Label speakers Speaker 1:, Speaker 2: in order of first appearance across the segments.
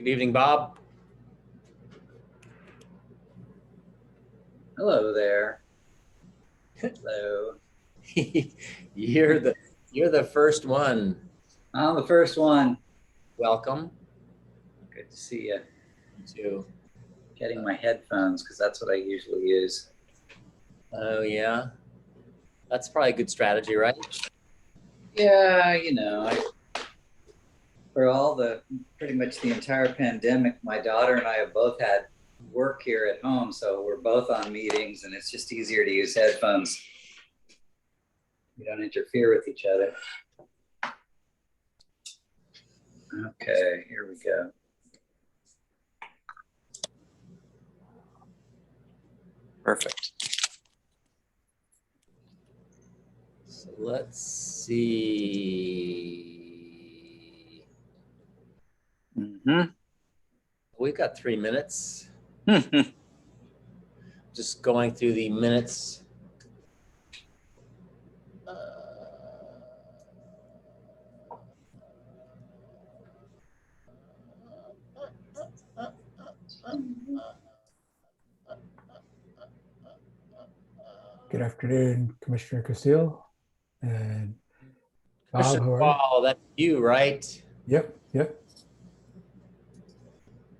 Speaker 1: Good evening, Bob.
Speaker 2: Hello there. Hello.
Speaker 1: You're the first one.
Speaker 2: I'm the first one.
Speaker 1: Welcome.
Speaker 2: Good to see you.
Speaker 1: You too.
Speaker 2: Getting my headphones because that's what I usually use.
Speaker 1: Oh yeah, that's probably a good strategy, right?
Speaker 2: Yeah, you know, for pretty much the entire pandemic, my daughter and I have both had work here at home, so we're both on meetings, and it's just easier to use headphones. We don't interfere with each other. Okay, here we go. Perfect.
Speaker 1: So let's see. We've got 3 minutes. Just going through the minutes.
Speaker 3: Good afternoon, Commissioner Castile and Bob.
Speaker 1: Commissioner Paul, that's you, right?
Speaker 3: Yep.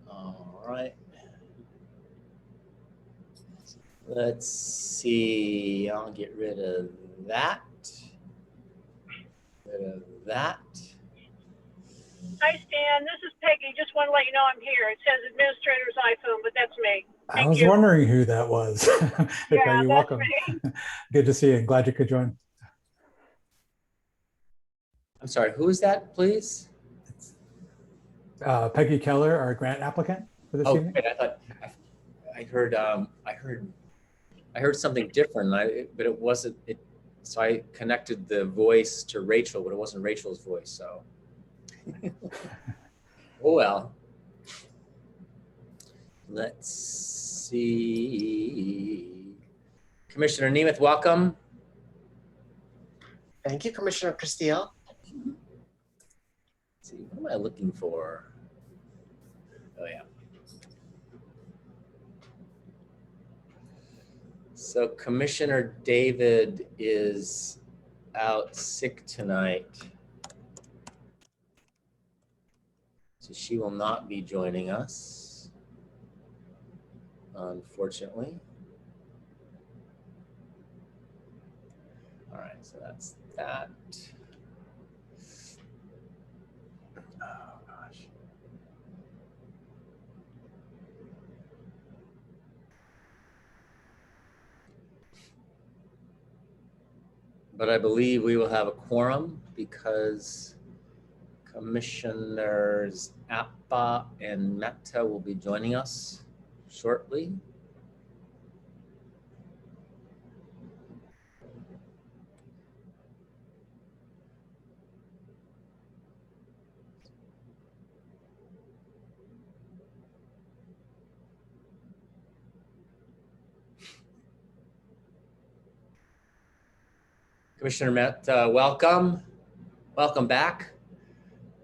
Speaker 1: All right. Let's see. I'll get rid of that.
Speaker 4: Hi, Stan. This is Peggy. Just want to let you know I'm here. It says administrator's iPhone, but that's me.
Speaker 3: I was wondering who that was.
Speaker 4: Yeah,
Speaker 3: you're welcome. Good to see you. Glad you could join.
Speaker 1: I'm sorry, who is that, please?
Speaker 3: Peggy Keller, our grant applicant for this evening.
Speaker 1: Great. I thought I heard something different, but it wasn't it. So I connected the voice to Rachel, but it wasn't Rachel's voice. So, oh well. Let's see. Commissioner Nemeth, welcome.
Speaker 5: Thank you, Commissioner Castile.
Speaker 1: Let's see, what am I looking for? Oh yeah. So Commissioner David is out sick tonight. So she will not be joining us, unfortunately. All right, so that's that. Oh gosh. But I believe we will have a quorum because Commissioners Appa and Mehta will be joining us shortly. Commissioner Mehta, welcome. Welcome back.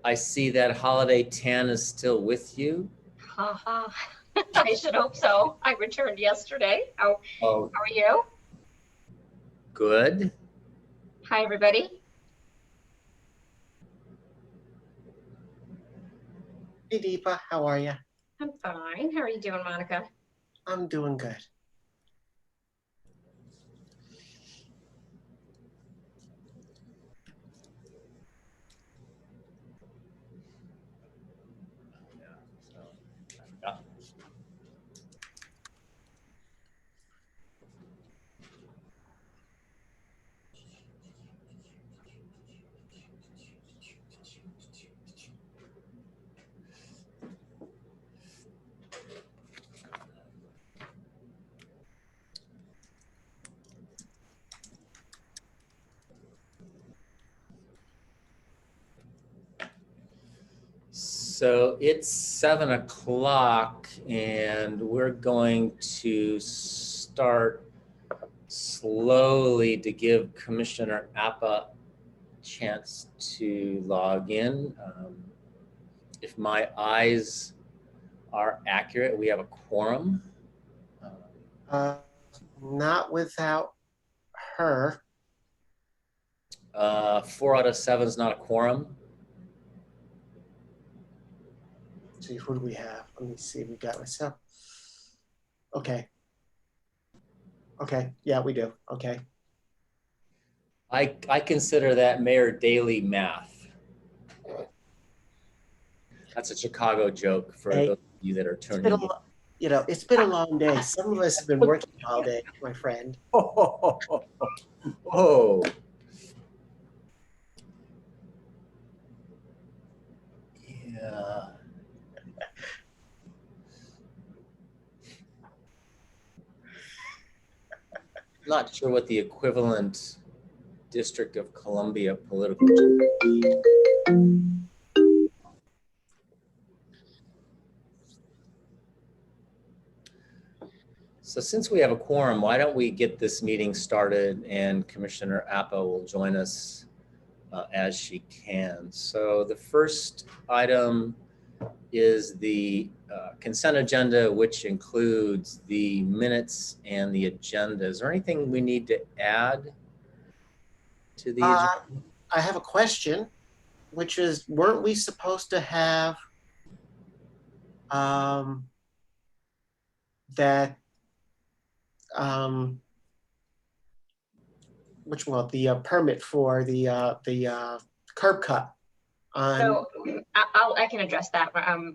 Speaker 1: I see that holiday tan is still with you.
Speaker 6: I should hope so. I returned yesterday. How are you?
Speaker 1: Good.
Speaker 6: Hi, everybody.
Speaker 5: Hey, Deepa, how are you?
Speaker 6: I'm fine. How are you doing, Monica?
Speaker 5: I'm doing good.
Speaker 1: So it's 7 o'clock and we're going to start slowly to give Commissioner Appa a chance to log in. If my eyes are accurate. We have a quorum.
Speaker 5: Not without her.
Speaker 1: 4 out of 7 is not a quorum.
Speaker 5: See, who do we have? Let me see. We got myself. Okay. Okay. Yeah, we do. Okay.
Speaker 1: I consider that Mayor Daley math. That's a Chicago joke for
Speaker 5: Hey,
Speaker 1: those of you that are
Speaker 5: It's been
Speaker 1: turning.
Speaker 5: it's been a long day. Some of us have been working all day, my friend.
Speaker 1: Oh. Yeah. Not sure what the equivalent District of Columbia political. So since we have a quorum, why don't we get this meeting started, and Commissioner Appa will join us as she can. So the first item is the consent agenda, which includes the minutes and the agenda. Is there anything we need to add to the agenda?
Speaker 5: I have a question, which is, weren't we supposed to have that the permit for the curb cut on?
Speaker 6: So I can address that.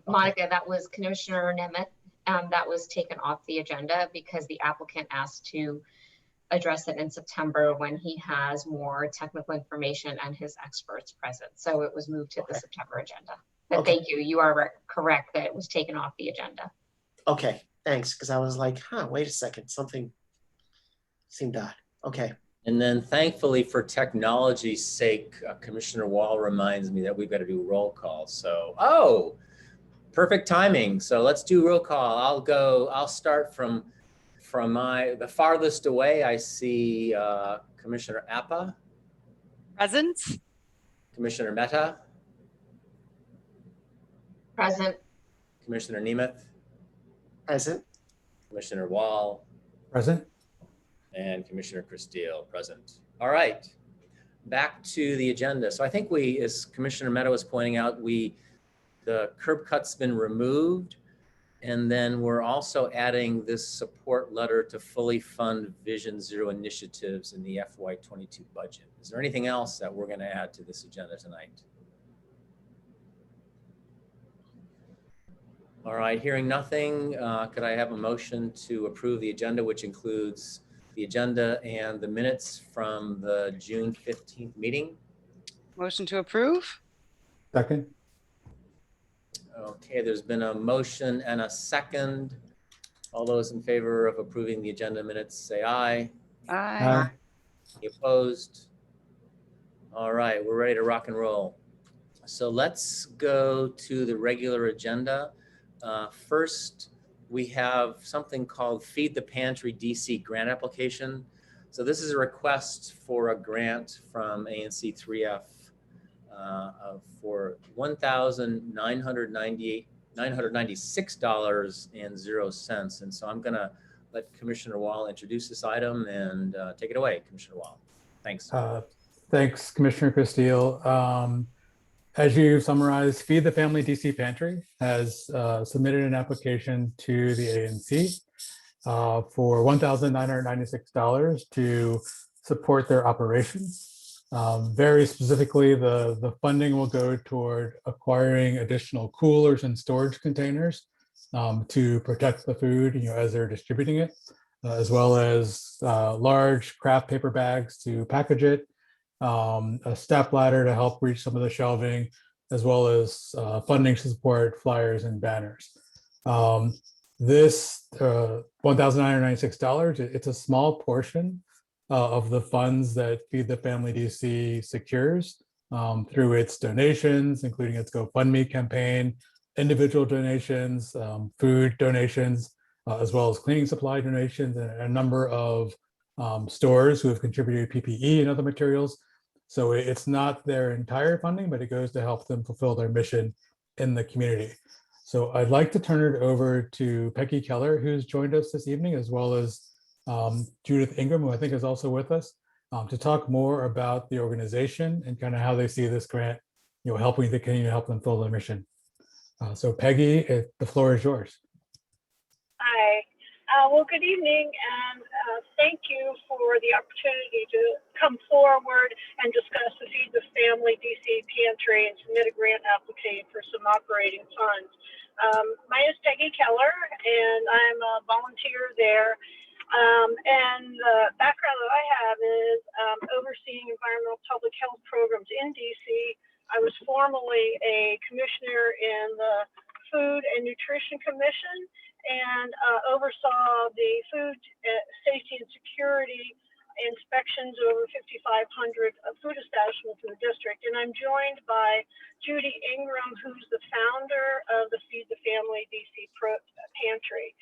Speaker 6: Monica, that was Commissioner Nemeth. That was taken off the agenda because the applicant asked to address it in September when he has more technical information and his experts present. So it was moved to the September agenda. But
Speaker 5: Okay.
Speaker 6: Thank you. You are correct that it was taken off the agenda.
Speaker 5: Okay, thanks, because I was like, wait a second, something seemed odd. Okay.
Speaker 1: And then thankfully for technology's sake, Commissioner Wall reminds me that we've got to do roll call. So, perfect timing. So let's do roll call. I'll start from the farthest away. I see Commissioner Appa.
Speaker 7: Present.
Speaker 1: Commissioner Mehta.
Speaker 6: Present.
Speaker 1: Commissioner Nemeth.
Speaker 5: Present.
Speaker 1: Commissioner Wall.
Speaker 3: Present.
Speaker 1: And Commissioner Castile, present. All right, back to the agenda. So I think as Commissioner Mehta was pointing out, the curb cut's been removed, and then we're also adding this support letter to fully fund Vision Zero initiatives in the FY22 budget. Is there anything else that we're going to add to this agenda tonight? All right, hearing nothing, could I have a motion to approve the agenda, which includes the agenda and the minutes from the June 15th meeting?
Speaker 7: Motion to approve.
Speaker 3: Second.
Speaker 1: Okay, there's been a motion and a second. All those in favor of approving the agenda minutes, say aye.
Speaker 7: Aye.
Speaker 1: Any opposed? All right, we're ready to rock and roll. So let's go to the regular agenda. First, we have something called Feed the Pantry DC grant application. So this is a request for a grant from ANC3F for $1,996.00. And so I'm gonna let Commissioner Wall introduce this item and take it away, Commissioner Wall. Thanks.
Speaker 3: Thanks, Commissioner Castile. As you summarized, Feed the Family DC Pantry has submitted an application to the ANC for $1,996 to support their operations. Very specifically, the funding will go toward acquiring additional coolers and storage containers to protect the food, as they're distributing it, as well as large craft paper bags to package it, a step ladder to help reach some of the shelving, as well as funding to support flyers and banners. This $1,996, it's a small portion of the funds that Feed the Family DC secures through its donations, including its GoFundMe campaign, individual donations, food donations, as well as cleaning supply donations, and a number of stores who have contributed PPE and other materials. So it's not their entire funding, but it goes to help them fulfill their mission in the community. So I'd like to turn it over to Peggy Keller, who's joined us this evening, as well as Judith Ingram, who I think is also with us, to talk more about the organization and kind of how they see this grant, helping to continue to help them fulfill their mission. So Peggy, the floor is yours.
Speaker 4: Hi. Well, good evening, and thank you for the opportunity to come forward and discuss the Feed the Family DC Pantry and submit a grant application for some operating funds. My name is Peggy Keller, and I'm a volunteer there. And the background that I have is overseeing environmental public health programs in DC. I was formerly a commissioner in the Food and Nutrition Commission, and oversaw the food safety and security inspections of over 5,500 food establishments in the district. And I'm joined by Judy Ingram, who's the founder of the Feed the Family DC Pantry.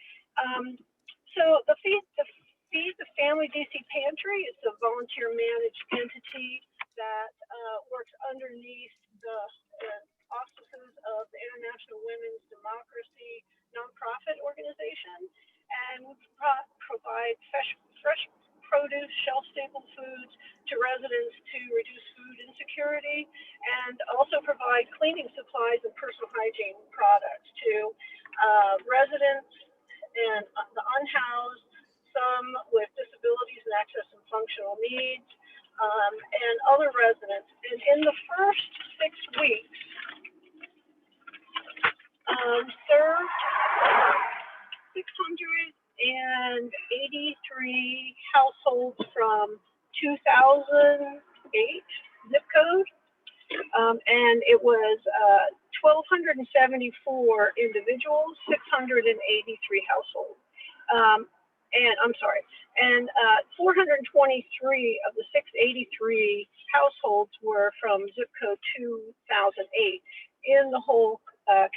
Speaker 4: So the Feed the Family DC Pantry is a volunteer managed entity that works underneath the auspices of the International Women's Democracy nonprofit organization, and we provide fresh produce, shelf-stable foods to residents to reduce food insecurity, and also provide cleaning supplies and personal hygiene products to residents and the unhoused, some with disabilities and access and functional needs, and other residents. And in the first 6 weeks, served 683 households from 2008 zip code, and it was 1,274 individuals, 683 households. And I'm sorry, and 423 of the 683 households were from zip code 2008 in the whole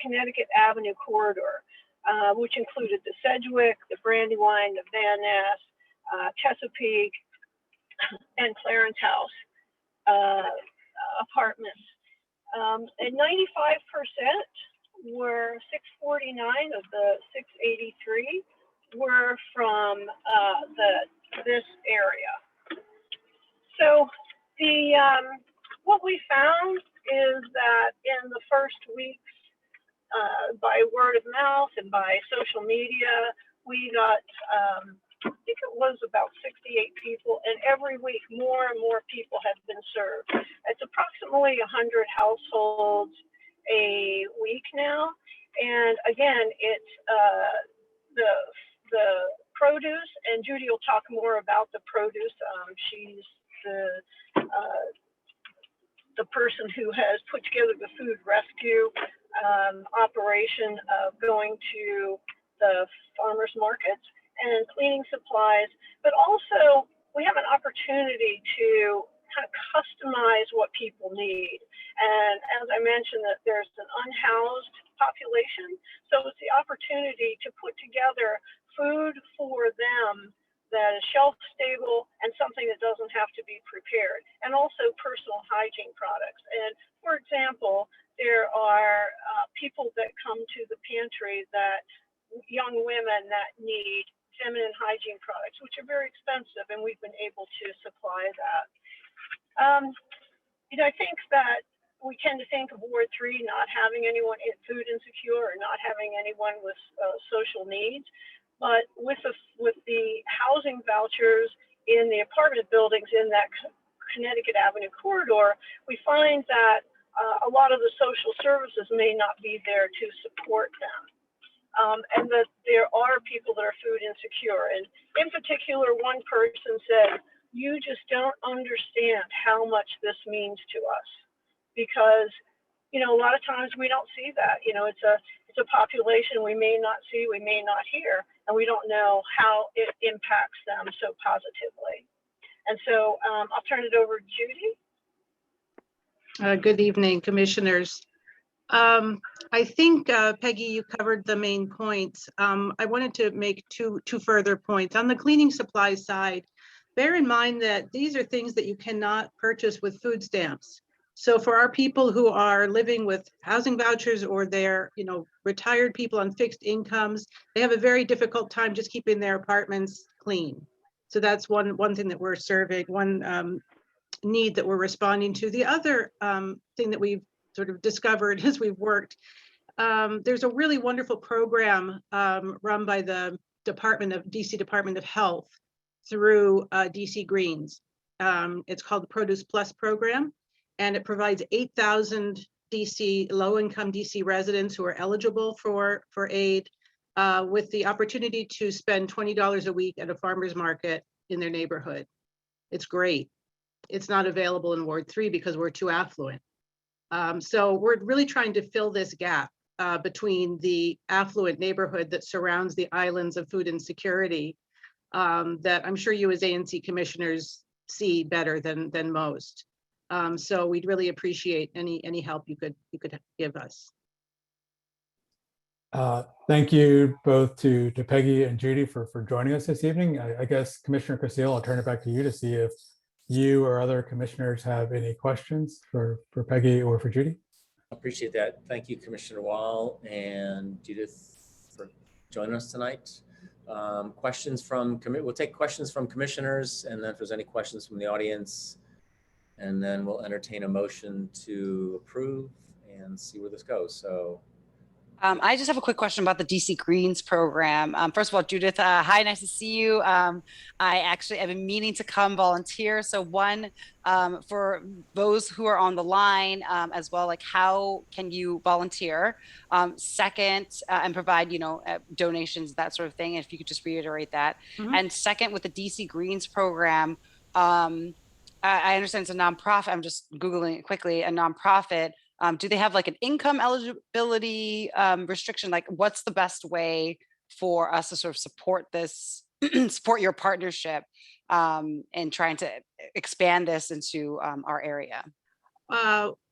Speaker 4: Connecticut Avenue corridor, which included the Sedgwick, the Brandywine, the Van Ness, Chesapeake, and Clarence House apartments. And 95% were 649 of the 683 were from this area. So the what we found is that in the first weeks, by word of mouth and by social media, we got I think it was about 68 people, and every week more and more people have been served. It's approximately 100 households a week now, and again, it's the produce, and Judy will talk more about the produce. She's the person who has put together the food rescue operation of going to the farmers markets and cleaning supplies, but also we have an opportunity to kind of customize what people need. And as I mentioned, that there's an unhoused population, so it's the opportunity to put together food for them that is shelf stable and something that doesn't have to be prepared, and also personal hygiene products. And for example, there are people that come to the pantry, that young women that need feminine hygiene products, which are very expensive, and we've been able to supply that. I think that we tend to think of Ward 3 not having anyone food insecure or not having anyone with social needs. But with the housing vouchers in the apartment buildings in that Connecticut Avenue corridor, we find that a lot of the social services may not be there to support them. And that there are people that are food insecure. And in particular, one person said, "You just don't understand how much this means to us." Because, a lot of times we don't see that. It's a population we may not see, we may not hear, and we don't know how it impacts them so positively. And so I'll turn it over to Judy.
Speaker 8: Good evening, commissioners. I think, Peggy, you covered the main points. I wanted to make two further points. On the cleaning supply side, bear in mind that these are things that you cannot purchase with food stamps. So for our people who are living with housing vouchers or they're, retired people on fixed incomes, they have a very difficult time just keeping their apartments clean. So that's one thing that we're serving, one need that we're responding to. The other thing that we've sort of discovered as we've worked, there's a really wonderful program run by the DC Department of Health through DC Greens. It's called the Produce Plus program, and it provides 8,000 low-income DC residents who are eligible for aid with the opportunity to spend $20 a week at a farmer's market in their neighborhood. It's great. It's not available in Ward 3 because we're too affluent. So we're really trying to fill this gap between the affluent neighborhood that surrounds the islands of food insecurity that I'm sure you as ANC commissioners see better than most. So we'd really appreciate any help you could give us.
Speaker 3: Thank you both to Peggy and Judy for joining us this evening. I guess Commissioner Castile, I'll turn it back to you to see if you or other commissioners have any questions for Peggy or for Judy.
Speaker 1: I appreciate that. Thank you, Commissioner Wall and Judith, for joining us tonight. We'll take questions from commissioners, and then if there's any questions from the audience, and then we'll entertain a motion to approve and see where this goes. So
Speaker 7: I just have a quick question about the DC Greens program. First of all, Judith, hi, nice to see you. I actually have been meaning to come volunteer. So one, for those who are on the line as well, like how can you volunteer? Second, and provide, donations, that sort of thing. If you could just reiterate that.
Speaker 8: Mm-hmm.
Speaker 7: And second, with the DC Greens program, I understand it's a nonprofit. I'm just Googling it quickly, a nonprofit. Do they have like an income eligibility restriction? Like what's the best way for us to sort of support this, support your partnership and trying to expand this into our area?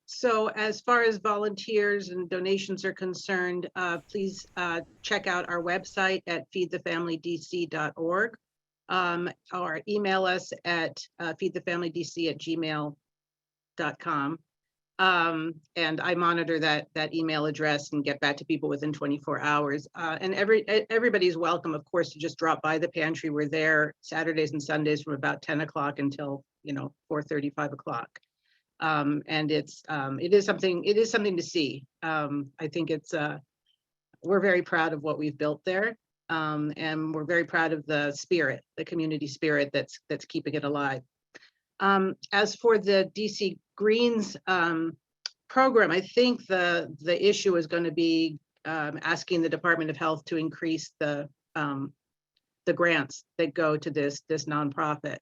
Speaker 8: So as far as volunteers and donations are concerned, please check out our website at feedthefamilydc.org or email us at feedthefamilydc@gmail.com. And I monitor that email address and get back to people within 24 hours. And everybody's welcome, of course, to just drop by the pantry. We're there Saturdays and Sundays from about 10 o'clock until 4:30, 5 o'clock. And it is something to see. I think we're very proud of what we've built there. And we're very proud of the community spirit that's keeping it alive. As for the DC Greens program, I think the issue is going to be asking the Department of Health to increase the grants that go to this nonprofit.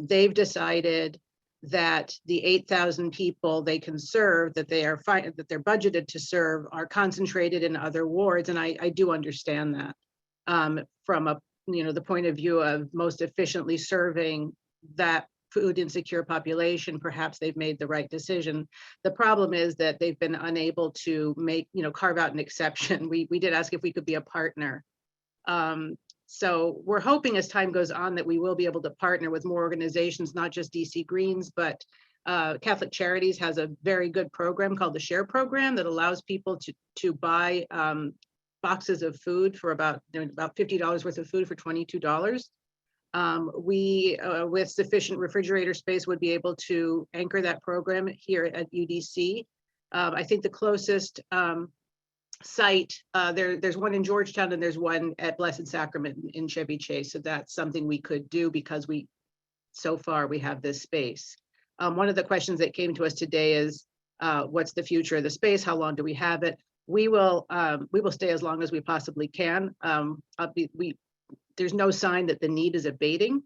Speaker 8: They've decided that the 8,000 people they can serve, that they're budgeted to serve, are concentrated in other wards, and I do understand that from the point of view of most efficiently serving that food insecure population. Perhaps they've made the right decision. The problem is that they've been unable to carve out an exception. We did ask if we could be a partner. So we're hoping as time goes on that we will be able to partner with more organizations, not just DC Greens, but Catholic Charities has a very good program called the Share Program that allows people to buy boxes of food for about $50 worth of food for $22. We, with sufficient refrigerator space, would be able to anchor that program here at UDC. I think the closest site, there's one in Georgetown and there's one at Blessed Sacrament in Chevy Chase. So that's something we could do because so far we have this space. One of the questions that came to us today is, what's the future of the space? How long do we have it? We will stay as long as we possibly can. There's no sign that the need is abating,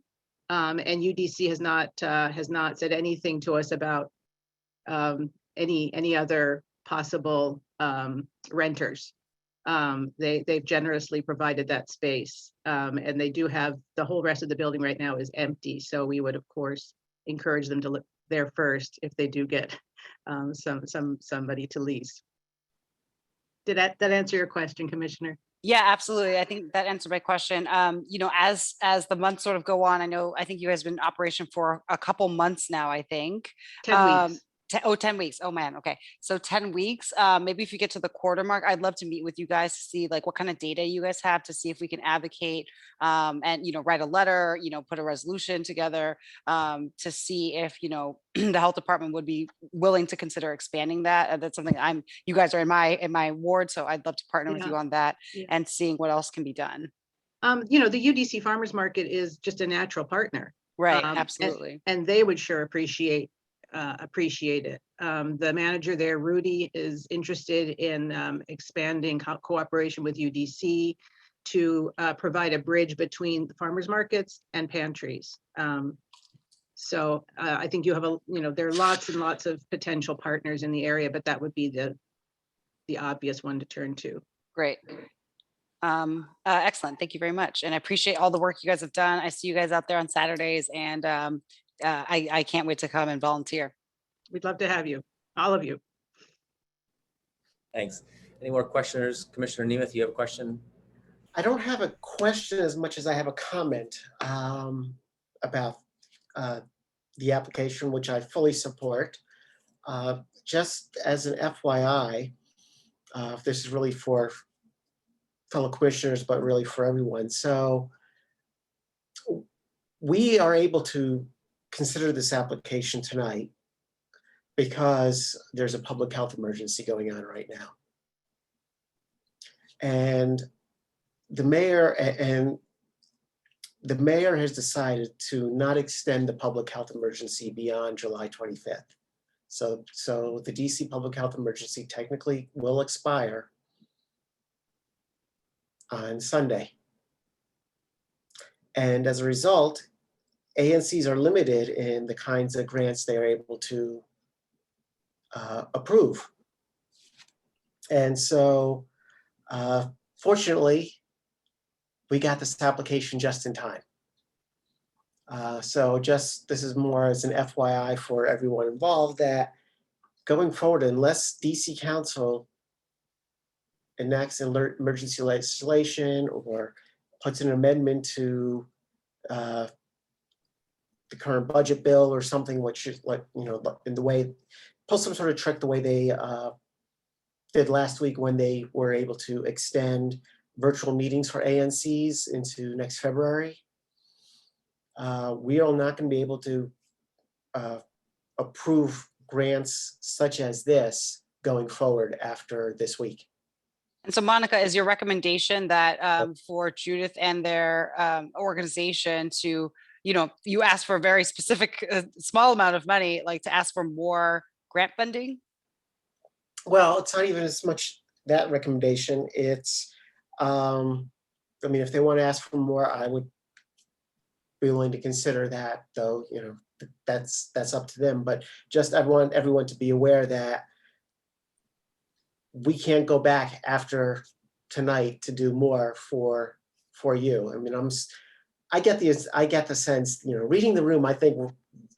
Speaker 8: and UDC has not said anything to us about any other possible renters. They've generously provided that space, and they do have the whole rest of the building right now is empty. So we would of course encourage them to look there first if they do get somebody to lease. Did that answer your question, Commissioner?
Speaker 7: Yeah, absolutely. I think that answered my question. As the months sort of go on, I think you guys have been in operation for a couple months now, I think.
Speaker 8: 10 weeks.
Speaker 7: 10 weeks. Oh man. Okay. So 10 weeks. Maybe if you get to the quarter mark, I'd love to meet with you guys to see like what kind of data you guys have to see if we can advocate and, write a letter, put a resolution together to see if, the health department would be willing to consider expanding that. That's something you guys are in my ward. So I'd love to partner with
Speaker 8: Yeah.
Speaker 7: you on that
Speaker 8: Yeah.
Speaker 7: and seeing what else can be done.
Speaker 8: The UDC Farmers Market is just a natural partner.
Speaker 7: Right.
Speaker 8: And-
Speaker 7: Absolutely.
Speaker 8: And they would sure appreciate it. The manager there, Rudy, is interested in expanding cooperation with UDC to provide a bridge between the farmers markets and pantries. So I think you have there are lots and lots of potential partners in the area, but that would be the obvious one to turn to.
Speaker 7: Great. Excellent. Thank you very much. And I appreciate all the work you guys have done. I see you guys out there on Saturdays, and I can't wait to come and volunteer.
Speaker 8: We'd love to have you, all of you.
Speaker 1: Thanks. Any more questioners? Commissioner Nemeth, you have a question?
Speaker 5: I don't have a question as much as I have a comment about the application, which I fully support. Just as an FYI, this is really for fellow commissioners, but really for everyone. So we are able to consider this application tonight because there's a public health emergency going on right now. And the mayor has decided to not extend the public health emergency beyond July 25th. So the DC public health emergency technically will expire on Sunday. And as a result, ANCs are limited in the kinds of grants they are able to approve. And so fortunately, we got this application just in time. So this is more as an FYI for everyone involved that going forward, unless DC Council enacts emergency legislation or puts an amendment to the current budget bill or something, which is like, in the way, pull some sort of trick the way they did last week when they were able to extend virtual meetings for ANCs into next February. We are not going to be able to approve grants such as this going forward after this week.
Speaker 7: And so, Monica, is your recommendation that for Judith and their organization to, you ask for a very specific small amount of money, like to ask for more grant funding?
Speaker 5: Well, it's not even as much that recommendation. It's, if they want to ask for more, I would be willing to consider that, though, that's up to them. But just I want everyone to be aware that we can't go back after tonight to do more for you. I get the sense, reading the room, I think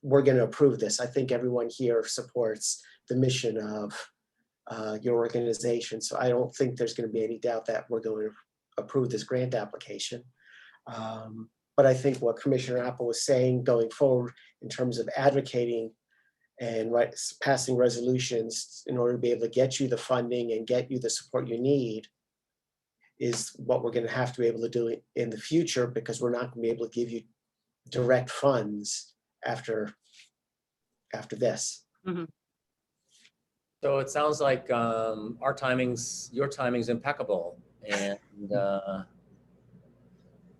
Speaker 5: we're going to approve this. I think everyone here supports the mission of your organization. So I don't think there's going to be any doubt that we're going to approve this grant application. But I think what Commissioner Apple was saying going forward in terms of advocating and passing resolutions in order to be able to get you the funding and get you the support you need is what we're going to have to be able to do in the future, because we're not going to be able to give you direct funds after this.
Speaker 8: Mm-hmm.
Speaker 1: So it sounds like your timing's impeccable, and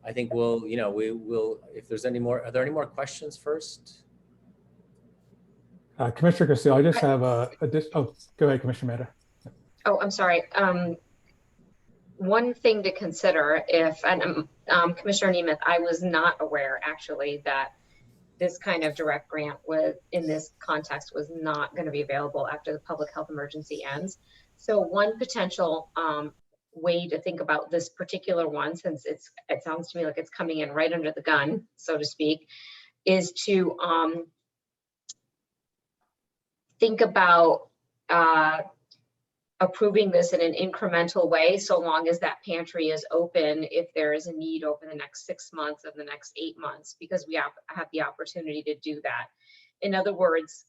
Speaker 1: I think we will. If there's any more, are there any more questions first?
Speaker 3: Commissioner Castillo, I just have go ahead, Commissioner Mehta.
Speaker 6: Oh, I'm sorry. One thing to consider Commissioner Nemeth, I was not aware actually that this kind of direct grant in this context was not going to be available after the public health emergency ends. So one potential way to think about this particular one, since it sounds to me like it's coming in right under the gun, so to speak, is to think about approving this in an incremental way, so long as that pantry is open, if there is a need over the next 6 months of the next 8 months, because we have the opportunity to do that. In other words,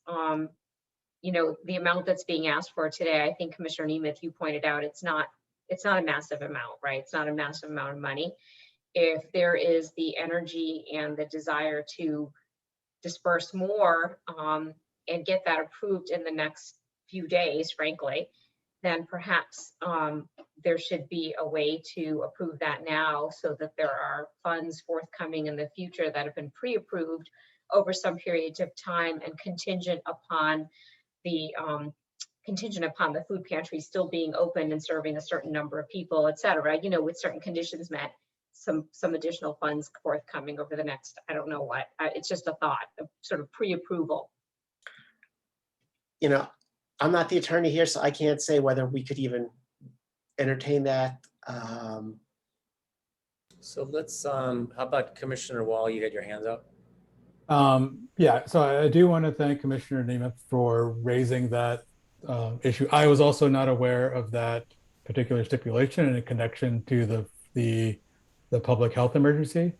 Speaker 6: the amount that's being asked for today, I think Commissioner Nemeth, you pointed out, it's not a massive amount, right? It's not a massive amount of money. If there is the energy and the desire to disperse more and get that approved in the next few days, frankly, then perhaps there should be a way to approve that now so that there are funds forthcoming in the future that have been pre-approved over some periods of time and contingent upon the food pantry still being open and serving a certain number of people, et cetera, with certain conditions met, some additional funds forthcoming over the next, I don't know what, it's just a thought, a sort of pre-approval.
Speaker 5: I'm not the attorney here, so I can't say whether we could even entertain that.
Speaker 1: So let's, how about Commissioner Wall, you had your hands up?
Speaker 3: Yeah, so I do want to thank Commissioner Nemeth for raising that issue. I was also not aware of that particular stipulation in connection to the public health emergency.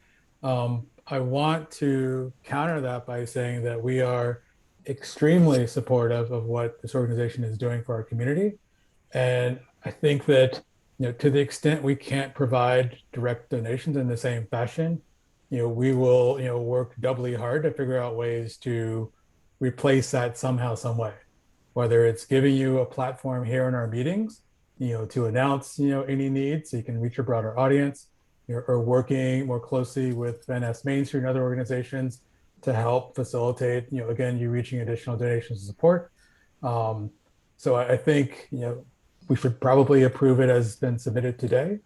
Speaker 3: I want to counter that by saying that we are extremely supportive of what this organization is doing for our community. And I think that, to the extent we can't provide direct donations in the same fashion, we will, work doubly hard to figure out ways to replace that somehow, some way, whether it's giving you a platform here in our meetings, to announce, any needs so you can reach a broader audience, or working more closely with Van Ness Main Street and other organizations to help facilitate, again, you reaching additional donations and support. So I think, we should probably approve it as been submitted today,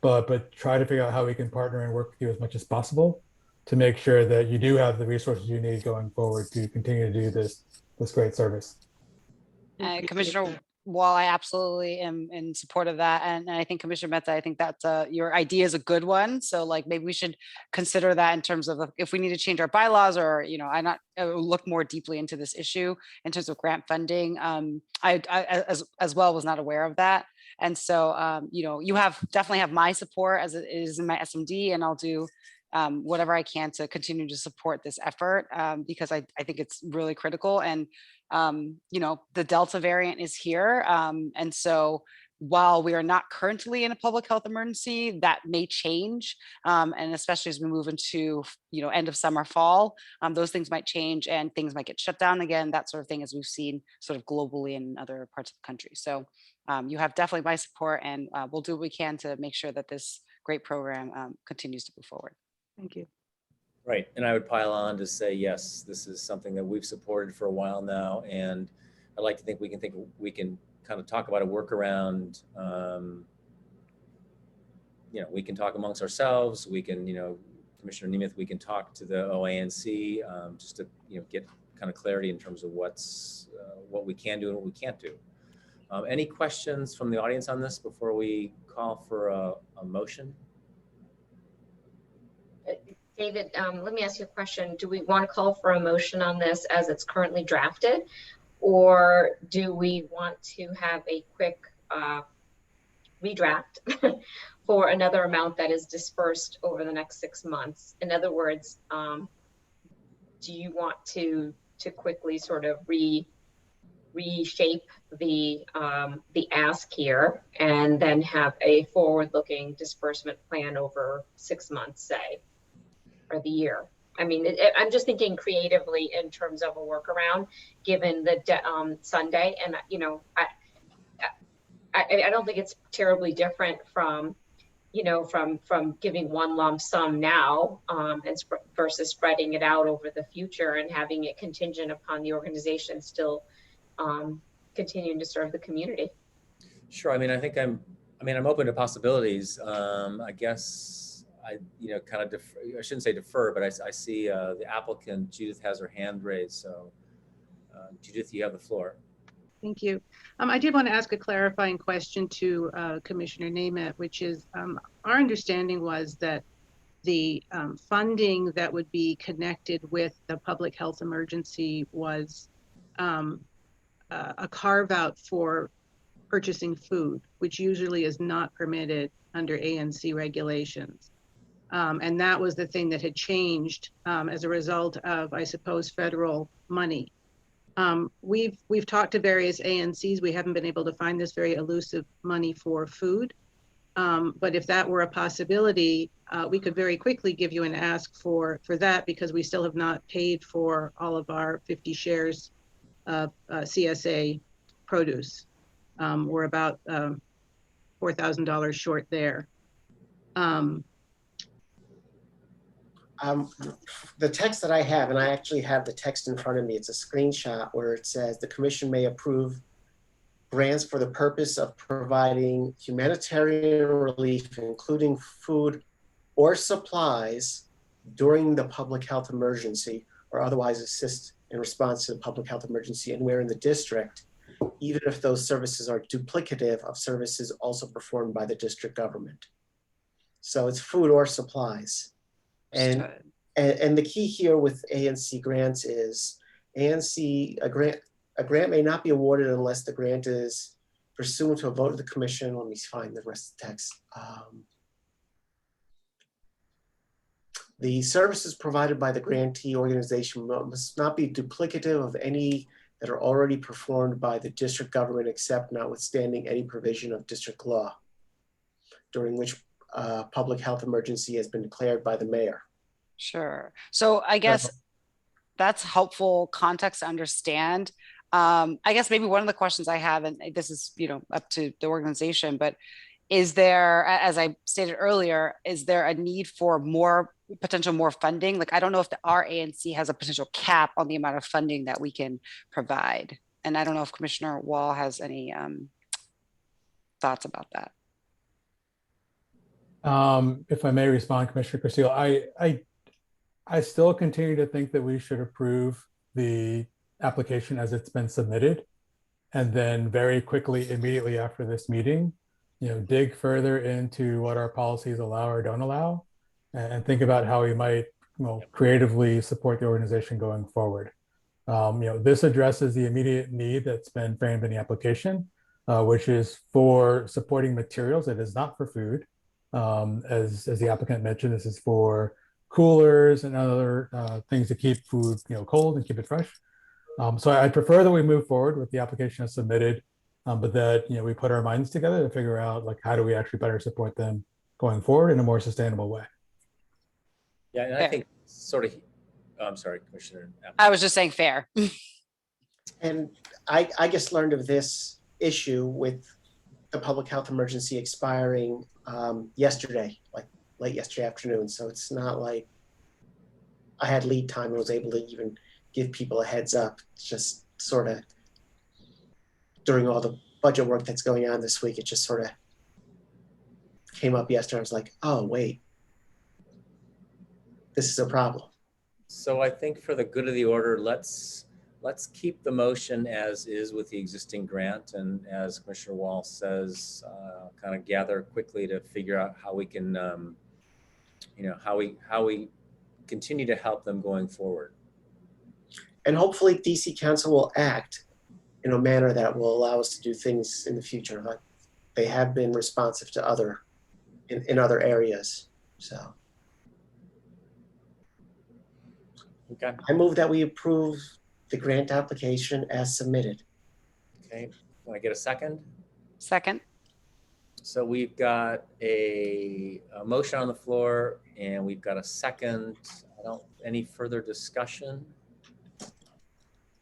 Speaker 3: but try to figure out how we can partner and work with you as much as possible to make sure that you do have the resources you need going forward to continue to do this great service.
Speaker 7: Commissioner Wall, I absolutely am in support of that. And I think Commissioner Mehta, I think that your idea is a good one. So like maybe we should consider that in terms of if we need to change our bylaws or, I look more deeply into this issue in terms of grant funding. I as well was not aware of that. And so, you definitely have my support as it is in my SMD, and I'll do whatever I can to continue to support this effort because I think it's really critical. And the Delta variant is here. And so while we are not currently in a public health emergency, that may change. And especially as we move into, end of summer, fall, those things might change and things might get shut down again, that sort of thing, as we've seen sort of globally in other parts of the country. So you have definitely my support, and we'll do what we can to make sure that this great program continues to move forward.
Speaker 8: Thank you.
Speaker 1: Right, and I would pile on to say, yes, this is something that we've supported for a while now, and I'd like to think we can kind of talk about a workaround. We can talk amongst ourselves. We can, Commissioner Nemeth, we can talk to the OANC just to, get kind of clarity in terms of what we can do and what we can't do. Any questions from the audience on this before we call for a motion?
Speaker 6: David, let me ask you a question. Do we want to call for a motion on this as it's currently drafted? Or do we want to have a quick redraft for another amount that is dispersed over the next 6 months? In other words, do you want to quickly sort of reshape the ask here and then have a forward-looking disbursement plan over 6 months, say? Or the year? I mean, I'm just thinking creatively in terms of a workaround, given the Sunday, and I don't think it's terribly different from from giving one lump sum now versus spreading it out over the future and having it contingent upon the organization still continuing to serve the community.
Speaker 1: Sure. I mean, I'm open to possibilities. I guess I shouldn't say defer, but I see the applicant, Judith, has her hand raised. So Judith, you have the floor.
Speaker 8: Thank you. I did want to ask a clarifying question to Commissioner Nemeth, which is our understanding was that the funding that would be connected with the public health emergency was a carve out for purchasing food, which usually is not permitted under ANC regulations. And that was the thing that had changed as a result of, I suppose, federal money. We've talked to various ANCs. We haven't been able to find this very elusive money for food. But if that were a possibility, we could very quickly give you an ask for that, because we still have not paid for all of our 50 shares of CSA produce. We're about $4,000 short there.
Speaker 5: The text that I have, and I actually have the text in front of me, it's a screenshot where it says the commission may approve grants for the purpose of providing humanitarian relief, including food or supplies during the public health emergency, or otherwise assist in response to the public health emergency anywhere in the district, even if those services are duplicative of services also performed by the district government. So it's food or supplies. And the key here with ANC grants is a grant may not be awarded unless the grant is pursuant to a vote of the commission. Let me find the rest of the text. The services provided by the grantee organization must not be duplicative of any that are already performed by the district government, except notwithstanding any provision of district law during which public health emergency has been declared by the mayor.
Speaker 7: Sure. So I guess that's helpful context to understand. I guess maybe one of the questions I have, and this is, up to the organization, but is there, as I stated earlier, is there a need for more funding? Like, I don't know if our ANC has a potential cap on the amount of funding that we can provide. And I don't know if Commissioner Wall has any thoughts about that.
Speaker 3: If I may respond, Commissioner Castillo, I still continue to think that we should approve the application as it's been submitted, and then very quickly, immediately after this meeting, dig further into what our policies allow or don't allow, and think about how we might, creatively support the organization going forward. This addresses the immediate need that's been framed in the application, which is for supporting materials. It is not for food. As the applicant mentioned, this is for coolers and other things to keep food cold and keep it fresh. So I prefer that we move forward with the application as submitted, but that we put our minds together to figure out how do we actually better support them going forward in a more sustainable way.
Speaker 1: Yeah, and I think I'm sorry, Commissioner.
Speaker 7: I was just saying fair.
Speaker 5: And I just learned of this issue with the public health emergency expiring yesterday, like late yesterday afternoon. So it's not like I had lead time and was able to even give people a heads up. It's just sort of during all the budget work that's going on this week, it just sort of came up yesterday. I was like, oh, wait, this is a problem.
Speaker 1: So I think for the good of the order, let's keep the motion as is with the existing grant, and as Commissioner Wall says, kind of gather quickly to figure out how we can, how we continue to help them going forward.
Speaker 5: And hopefully DC Council will act in a manner that will allow us to do things in the future. Like they have been responsive to in other areas. So
Speaker 1: okay.
Speaker 5: I move that we approve the grant application as submitted.
Speaker 1: Okay, can I get a second?
Speaker 7: Second.
Speaker 1: So we've got a motion on the floor and we've got a second. Any further discussion?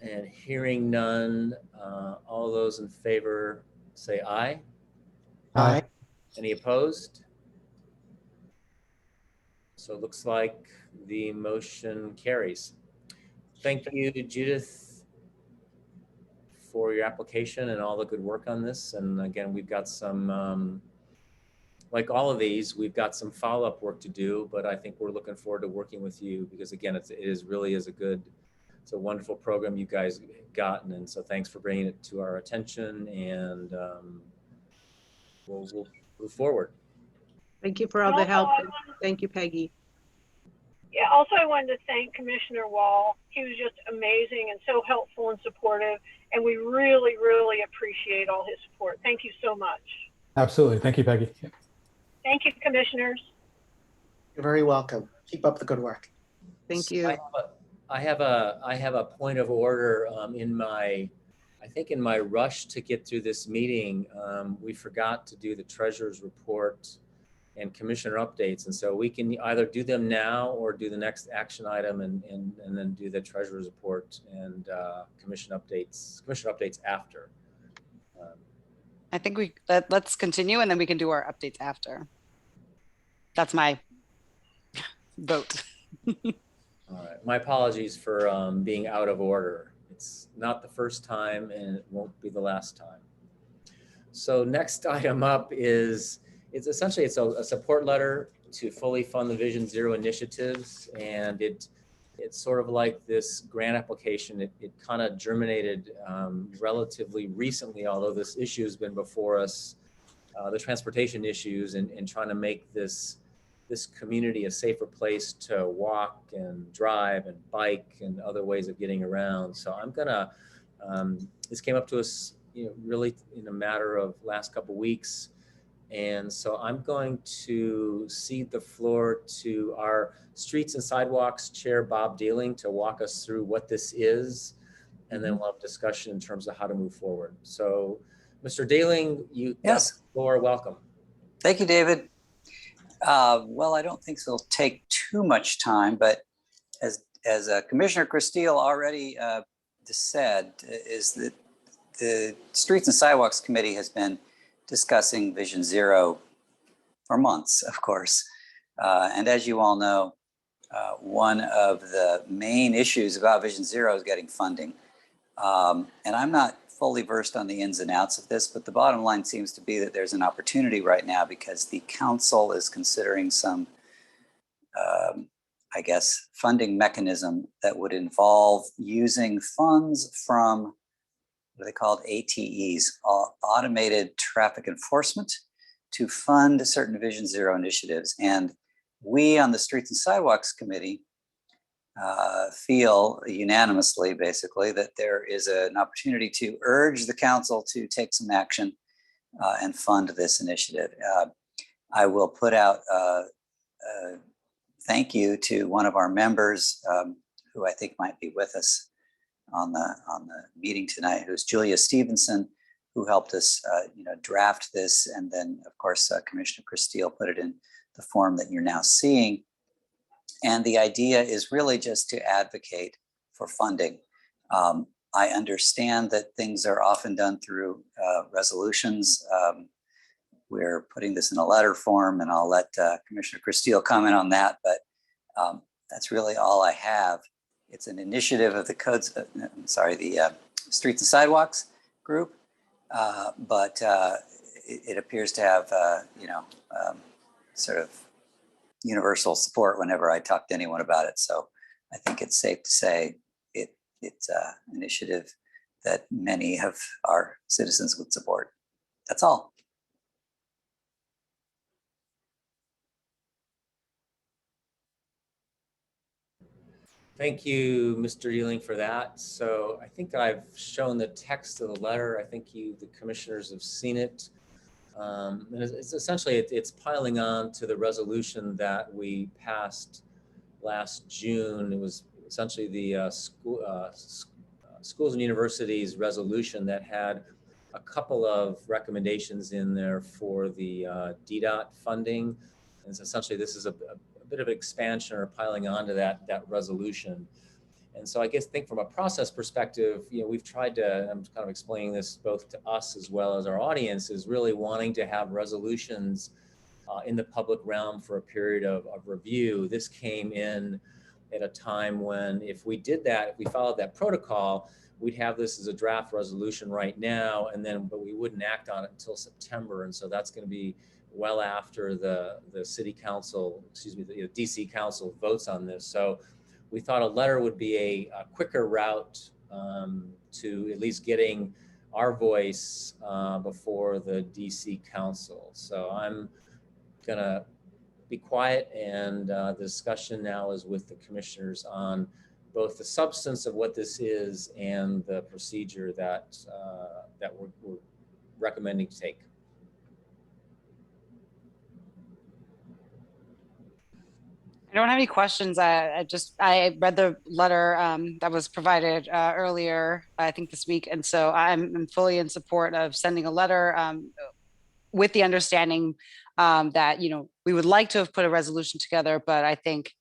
Speaker 1: And hearing none, all those in favor say aye.
Speaker 5: Aye.
Speaker 1: Any opposed? So it looks like the motion carries. Thank you, Judith, for your application and all the good work on this. And again, we've got some, like all of these, we've got some follow-up work to do, but I think we're looking forward to working with you because again, it's a wonderful program you guys gotten. And so thanks for bringing it to our attention, and we'll move forward.
Speaker 8: Thank you for all the help. Thank you, Peggy.
Speaker 4: Yeah, also I wanted to thank Commissioner Wall. He was just amazing and so helpful and supportive, and we really, really appreciate all his support. Thank you so much.
Speaker 3: Absolutely. Thank you, Peggy.
Speaker 4: Thank you, commissioners.
Speaker 5: You're very welcome. Keep up the good work.
Speaker 8: Thank you.
Speaker 1: I have a point of order I think in my rush to get through this meeting, we forgot to do the treasurer's report and commissioner updates. And so we can either do them now or do the next action item and then do the treasurer's report and commissioner updates after.
Speaker 7: I think let's continue and then we can do our updates after. That's my vote.
Speaker 1: All right, my apologies for being out of order. It's not the first time and it won't be the last time. So next item up is, it's essentially a support letter to fully fund the Vision Zero initiatives. And it's sort of like this grant application. It kind of germinated relatively recently, although this issue has been before us, the transportation issues and trying to make this community a safer place to walk and drive and bike and other ways of getting around. So I'm gonna, this came up to us, really in a matter of last couple of weeks. And so I'm going to cede the floor to our Streets and Sidewalks Chair, Bob Dealing, to walk us through what this is. And then we'll have discussion in terms of how to move forward. So Mr. Dealing, you got the floor. Welcome.
Speaker 2: Thank you, David. Well, I don't think it'll take too much time, but as Commissioner Christille already said, is that the Streets and Sidewalks Committee has been discussing Vision Zero for months, of course. And as you all know, one of the main issues about Vision Zero is getting funding. And I'm not fully versed on the ins and outs of this, but the bottom line seems to be that there's an opportunity right now because the council is considering some, I guess, funding mechanism that would involve using funds from what they called ATEs, Automated Traffic Enforcement, to fund certain Vision Zero initiatives. And we on the Streets and Sidewalks Committee feel unanimously, basically, that there is an opportunity to urge the council to take some action and fund this initiative. I will put out a thank you to one of our members who I think might be with us on the meeting tonight, who's Julia Stevenson, who helped us draft this. And then, of course, Commissioner Christille put it in the form that you're now seeing. And the idea is really just to advocate for funding. I understand that things are often done through resolutions. We're putting this in a letter form, and I'll let Commissioner Christille comment on that, but that's really all I have. It's an initiative of the Streets and Sidewalks group, but it appears to have, sort of universal support whenever I talk to anyone about it. So I think it's safe to say it's an initiative that many of our citizens would support. That's all.
Speaker 1: Thank you, Mr. Dealing, for that. So I think I've shown the text of the letter. I think the commissioners have seen it. And it's essentially, it's piling on to the resolution that we passed last June. It was essentially the schools and universities resolution that had a couple of recommendations in there for the DDOT funding. And so essentially, this is a bit of expansion or piling onto that resolution. And so I think from a process perspective, we've tried to, I'm kind of explaining this both to us as well as our audience, is really wanting to have resolutions in the public realm for a period of review. This came in at a time when if we did that, if we followed that protocol, we'd have this as a draft resolution right now, but we wouldn't act on it until September. And so that's going to be well after the city council, the DC council votes on this. So we thought a letter would be a quicker route to at least getting our voice before the DC council. So I'm gonna be quiet, and the discussion now is with the commissioners on both the substance of what this is and the procedure that we're recommending to take.
Speaker 7: I don't have any questions. I read the letter that was provided earlier, I think this week, and so I'm fully in support of sending a letter with the understanding that we would like to have put a resolution together, but I think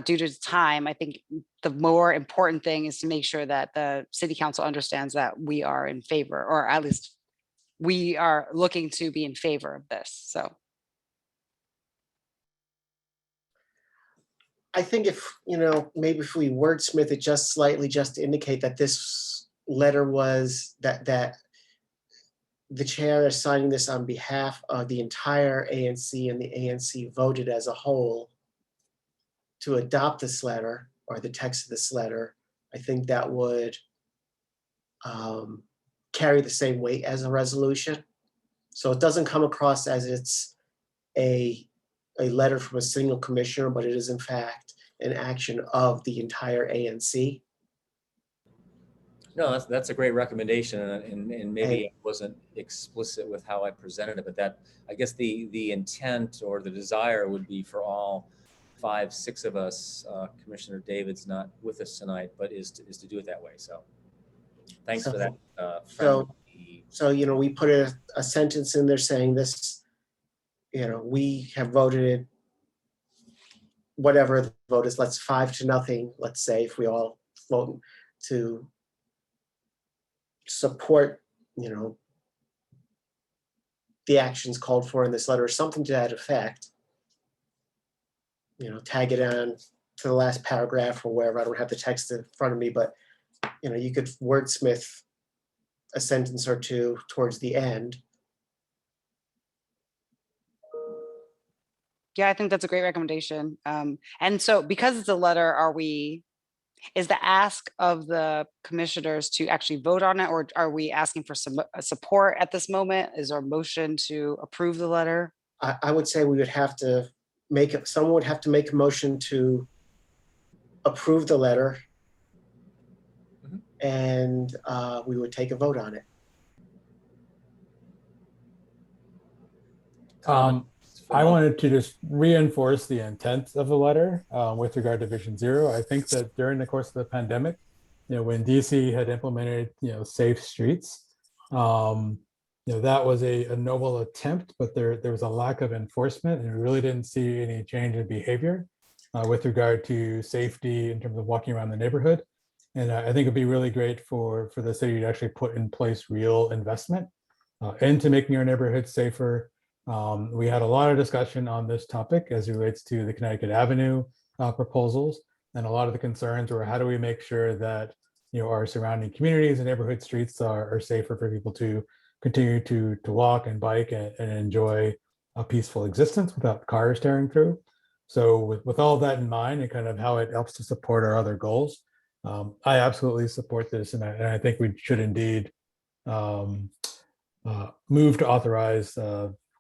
Speaker 7: due to time, I think the more important thing is to make sure that the city council understands that we are in favor, or at least we are looking to be in favor of this. So.
Speaker 5: I think if, maybe if we wordsmith it just slightly, just to indicate that this letter was, that the chair is signing this on behalf of the entire ANC, and the ANC voted as a whole to adopt this letter, or the text of this letter, I think that would carry the same weight as a resolution. So it doesn't come across as it's a letter from a single commissioner, but it is in fact an action of the entire ANC.
Speaker 1: No, that's a great recommendation, and maybe I wasn't explicit with how I presented it, but that, I guess the intent or the desire would be for all 5, 6 of us. Commissioner David's not with us tonight, but is to do it that way. So thanks for that.
Speaker 5: So we put a sentence in there saying this, we have voted, whatever the vote is, let's 5-0, let's say, if we all vote to support, the actions called for in this letter, or something to that effect. Tag it on to the last paragraph or wherever. I don't have the text in front of me, but you could wordsmith a sentence or two towards the end.
Speaker 7: Yeah, I think that's a great recommendation. And so because it's a letter, is the ask of the commissioners to actually vote on it, or are we asking for some support at this moment? Is our motion to approve the letter?
Speaker 5: I would say we would have to someone would have to make a motion to approve the letter, and we would take a vote on it.
Speaker 3: I wanted to just reinforce the intent of the letter with regard to Vision Zero. I think that during the course of the pandemic, when DC had implemented, safe streets, that was a noble attempt, but there was a lack of enforcement, and we really didn't see any change in behavior with regard to safety in terms of walking around the neighborhood. And I think it'd be really great for the city to actually put in place real investment into making our neighborhoods safer. We had a lot of discussion on this topic as it relates to the Connecticut Avenue proposals, and a lot of the concerns were how do we make sure that our surrounding communities and neighborhood streets are safer for people to continue to walk and bike and enjoy a peaceful existence without cars tearing through. So with all that in mind and kind of how it helps to support our other goals, I absolutely support this, and I think we should indeed move to authorize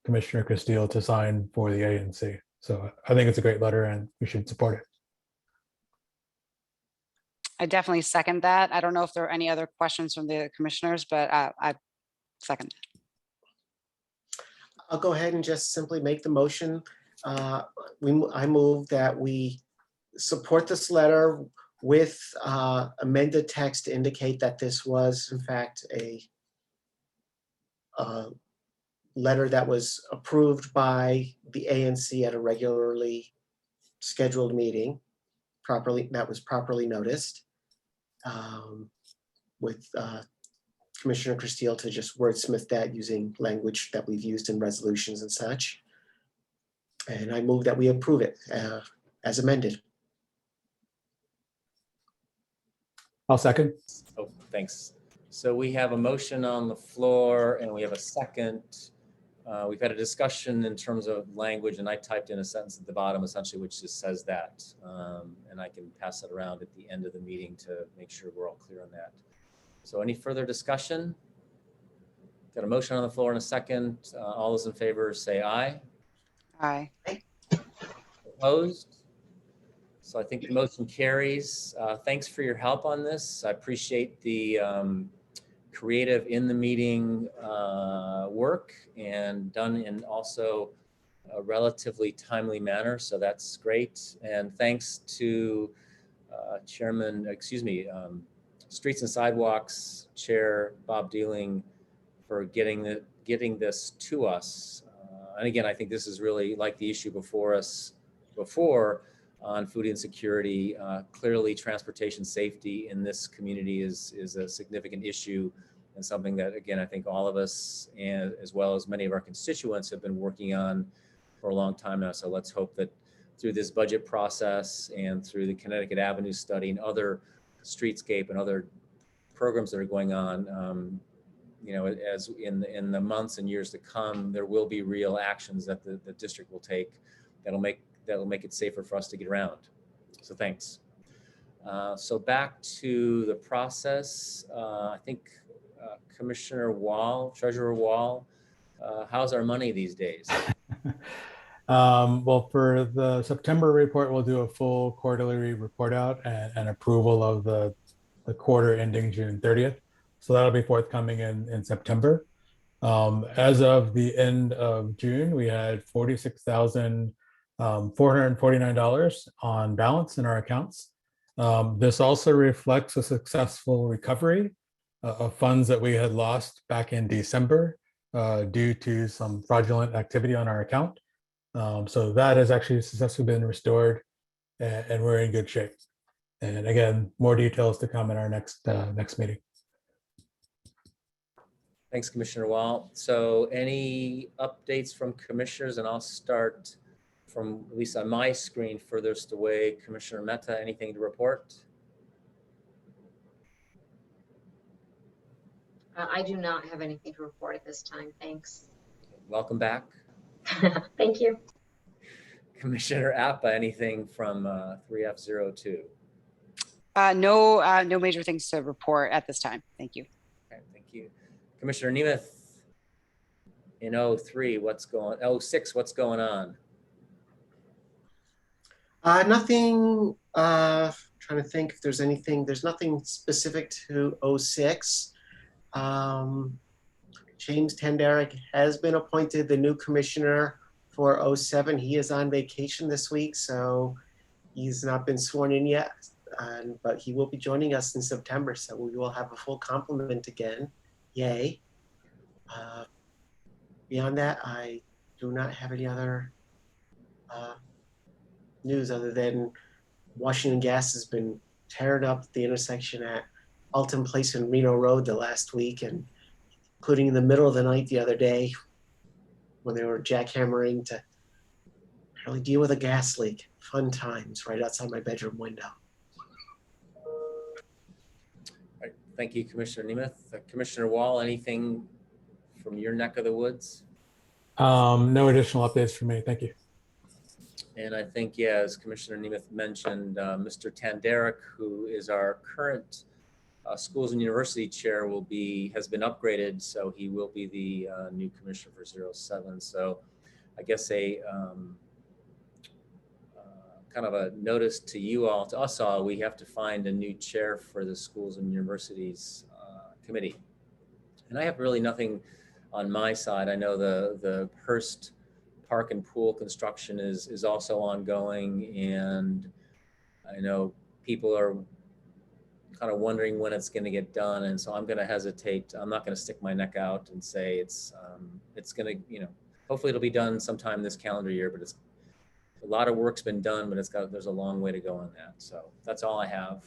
Speaker 3: Commissioner Castile to sign for the ANC. So I think it's a great letter and we should support it.
Speaker 7: I definitely second that. I don't know if there are any other questions from the commissioners, but I second.
Speaker 5: I'll go ahead and just simply make the motion. I move that we support this letter with amended text to indicate that this was in fact a letter that was approved by the ANC at a regularly scheduled meeting, that was properly noticed, with Commissioner Castile to just wordsmith that using language that we've used in resolutions and such. And I move that we approve it as amended.
Speaker 3: I'll second.
Speaker 1: Oh, thanks. So we have a motion on the floor and we have a second. We've had a discussion in terms of language, and I typed in a sentence at the bottom essentially which just says that, and I can pass it around at the end of the meeting to make sure we're all clear on that. So any further discussion? Got a motion on the floor in a second. All those in favor say aye.
Speaker 7: Aye.
Speaker 1: Opposed? So I think the motion carries. Thanks for your help on this. I appreciate the creative in the meeting work and done in also a relatively timely manner, so that's great. And thanks to Streets and Sidewalks Chair Bob Dealing for getting this to us. And again, I think this is really like the issue before us before on food insecurity. Clearly, transportation safety in this community is a significant issue, and something that, again, I think all of us, and as well as many of our constituents, have been working on for a long time now. So let's hope that through this budget process and through the Connecticut Avenue study and other streetscape and other programs that are going on, as in the months and years to come, there will be real actions that the district will take that'll make it safer for us to get around. So thanks. So back to the process. I think Commissioner Wall, Treasurer Wall, how's our money these days?
Speaker 3: Well, for the September report, we'll do a full quarterly report out and approval of the quarter ending June 30th. So that'll be forthcoming in September. As of the end of June, we had $46,449 on balance in our accounts. This also reflects a successful recovery of funds that we had lost back in December due to some fraudulent activity on our account. So that has actually successfully been restored, and we're in good shape. And again, more details to come in our next meeting.
Speaker 1: Thanks, Commissioner Wall. So any updates from commissioners? And I'll start from, at least on my screen, furthest away. Commissioner Mehta, anything to report?
Speaker 6: I do not have anything to report at this time. Thanks.
Speaker 1: Welcome back.
Speaker 6: Thank you.
Speaker 1: Commissioner Appa, anything from 3F02?
Speaker 7: No major things to report at this time. Thank you.
Speaker 1: Okay, thank you. Commissioner Nemeth, in 06, what's going on?
Speaker 5: Nothing, trying to think if there's anything, there's nothing specific to 06. James Tanderick has been appointed the new commissioner for 07. He is on vacation this week, so he's not been sworn in yet, but he will be joining us in September, so we will have a full complement again. Yay. Beyond that, I do not have any other news other than Washington Gas has been tearing up the intersection at Alton Place and Reno Road the last week, and including in the middle of the night the other day when they were jackhammering to really deal with a gas leak. Fun times right outside my bedroom window.
Speaker 1: All right, thank you, Commissioner Nemeth. Commissioner Wall, anything from your neck of the woods?
Speaker 3: No additional updates from me. Thank you.
Speaker 1: And I think, yeah, as Commissioner Nemeth mentioned, Mr. Tanderick, who is our current Schools and University Chair, has been upgraded, so he will be the new commissioner for 07. So I guess a kind of a notice to you all, to us all, we have to find a new chair for the Schools and Universities Committee. And I have really nothing on my side. I know the Hearst Park and Pool construction is also ongoing, and I know people are kind of wondering when it's going to get done, and so I'm going to hesitate. I'm not going to stick my neck out and say it's going to, hopefully it'll be done sometime this calendar year, but it's a lot of work's been done, but there's a long way to go on that. So that's all I have.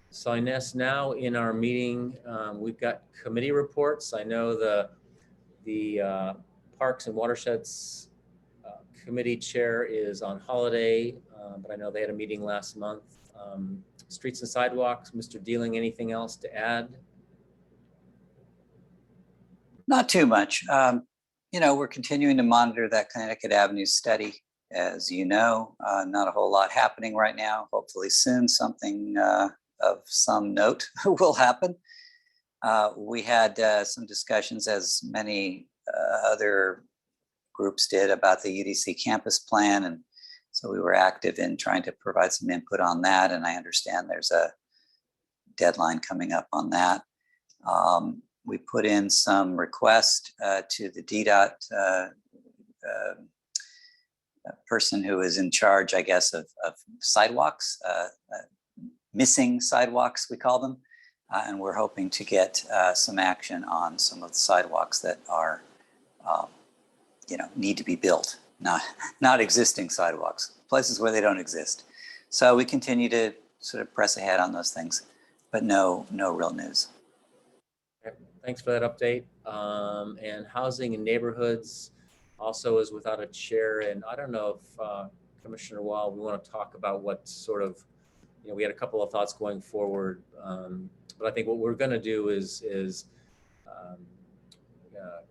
Speaker 1: So I guess now in our meeting, we've got committee reports. I know the Parks and Watersheds Committee Chair is on holiday, but I know they had a meeting last month. Streets and Sidewalks, Mr. Dealing, anything else to add?
Speaker 2: Not too much. We're continuing to monitor that Connecticut Avenue study. As you know, not a whole lot happening right now. Hopefully soon something of some note will happen. We had some discussions, as many other groups did, about the UDC campus plan, and so we were active in trying to provide some input on that, and I understand there's a deadline coming up on that. We put in some request to the DDOT person who is in charge, I guess, of sidewalks, missing sidewalks, we call them. And we're hoping to get some action on some of the sidewalks that are, need to be built, not existing sidewalks, places where they don't exist. So we continue to sort of press ahead on those things, but no real news.
Speaker 1: Thanks for that update. And housing and neighborhoods also is without a chair. And I don't know if Commissioner Wall, we want to talk about what sort of, we had a couple of thoughts going forward. But I think what we're going to do is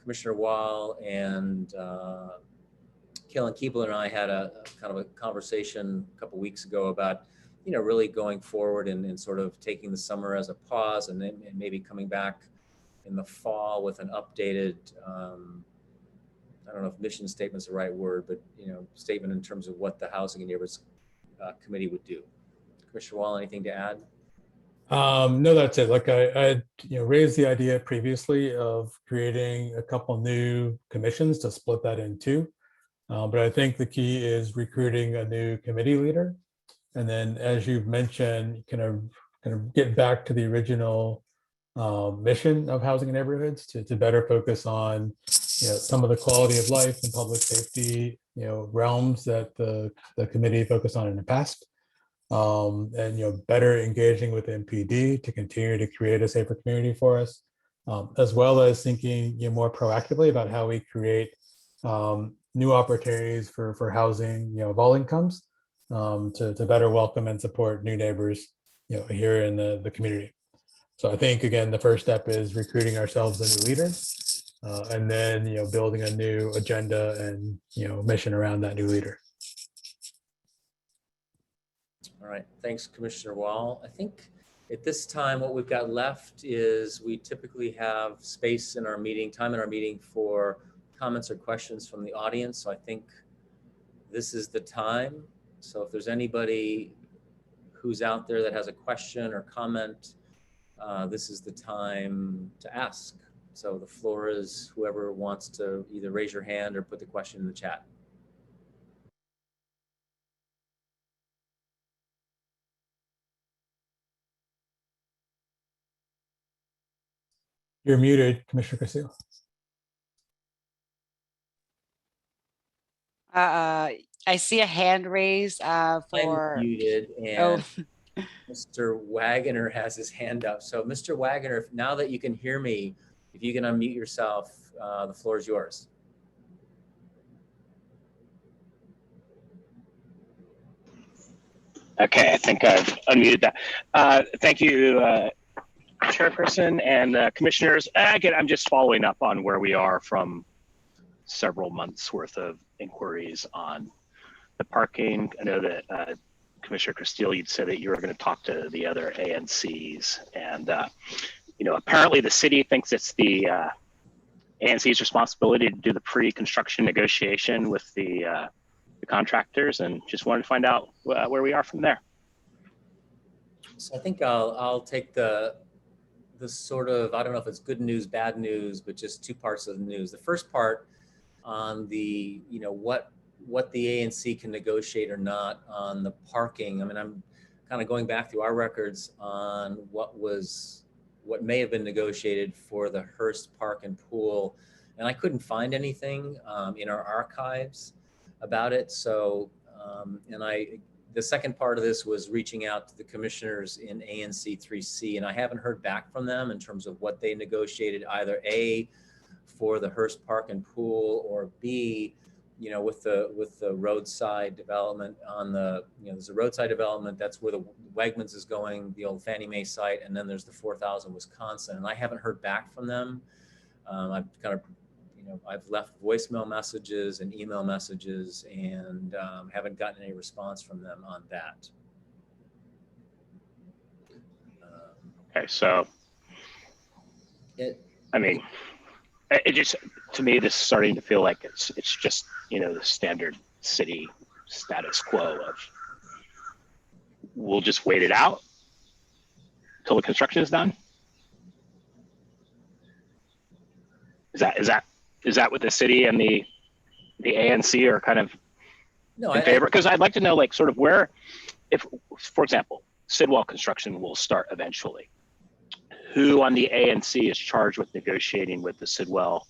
Speaker 1: Commissioner Wall and Kellen Keebler and I had a kind of a conversation a couple weeks ago about, really going forward and sort of taking the summer as a pause and then maybe coming back in the fall with an updated, I don't know if mission statement's the right word, but, statement in terms of what the Housing and Neighborhoods Committee would do. Commissioner Wall, anything to add?
Speaker 3: No, that's it. Like I raised the idea previously of creating a couple new commissions to split that in two. But I think the key is recruiting a new committee leader. And then, as you've mentioned, kind of get back to the original mission of housing and neighborhoods to better focus on, some of the quality of life and public safety, realms that the committee focused on in the past. And better engaging with MPD to continue to create a safer community for us, as well as thinking more proactively about how we create new opportunities for housing of all incomes, to better welcome and support new neighbors here in the community. So I think, again, the first step is recruiting ourselves a new leader, and then building a new agenda and mission around that new leader.
Speaker 1: All right, thanks, Commissioner Wall. I think at this time, what we've got left is we typically have space in our meeting, time in our meeting for comments or questions from the audience. So I think this is the time. So if there's anybody who's out there that has a question or comment, this is the time to ask. So the floor is whoever wants to either raise your hand or put the question in the chat.
Speaker 3: You're muted, Commissioner Castillo.
Speaker 7: I see a hand raised for.
Speaker 1: I'm muted, and Mr. Wagoner has his hand up. So Mr. Wagoner, now that you can hear me, if you can unmute yourself, the floor is yours.
Speaker 9: Okay, I think I've unmuted that. Thank you, Chairperson and Commissioners. Again, I'm just following up on where we are from several months worth of inquiries on the parking. I know that Commissioner Castillo, you'd said that you were going to talk to the other ANCs, and apparently the city thinks it's the ANC's responsibility to do the pre-construction negotiation with the contractors, and just wanted to find out where we are from there.
Speaker 1: So I think I'll take the sort of, I don't know if it's good news, bad news, but just two parts of the news. The first part on the, what the ANC can negotiate or not on the parking. I mean, I'm kind of going back through our records on what may have been negotiated for the Hearst Park and Pool, and I couldn't find anything in our archives about it. So, the second part of this was reaching out to the commissioners in ANC3C, and I haven't heard back from them in terms of what they negotiated, either A, for the Hearst Park and Pool, or B, with the roadside development on the, there's a roadside development, that's where the Wegmans is going, the old Fannie Mae site, and then there's the 4000 Wisconsin, and I haven't heard back from them. I've kind of, I've left voicemail messages and email messages, and haven't gotten any response from them on that.
Speaker 9: Okay, so it just, to me, this is starting to feel like it's just the standard city status quo of we'll just wait it out until the construction is done. Is that what the city and the ANC are kind of
Speaker 1: No,
Speaker 9: in favor? Because I'd like to know, like, sort of where, if, for example, Sidwell construction will start eventually. Who on the ANC is charged with negotiating with the Sidwell,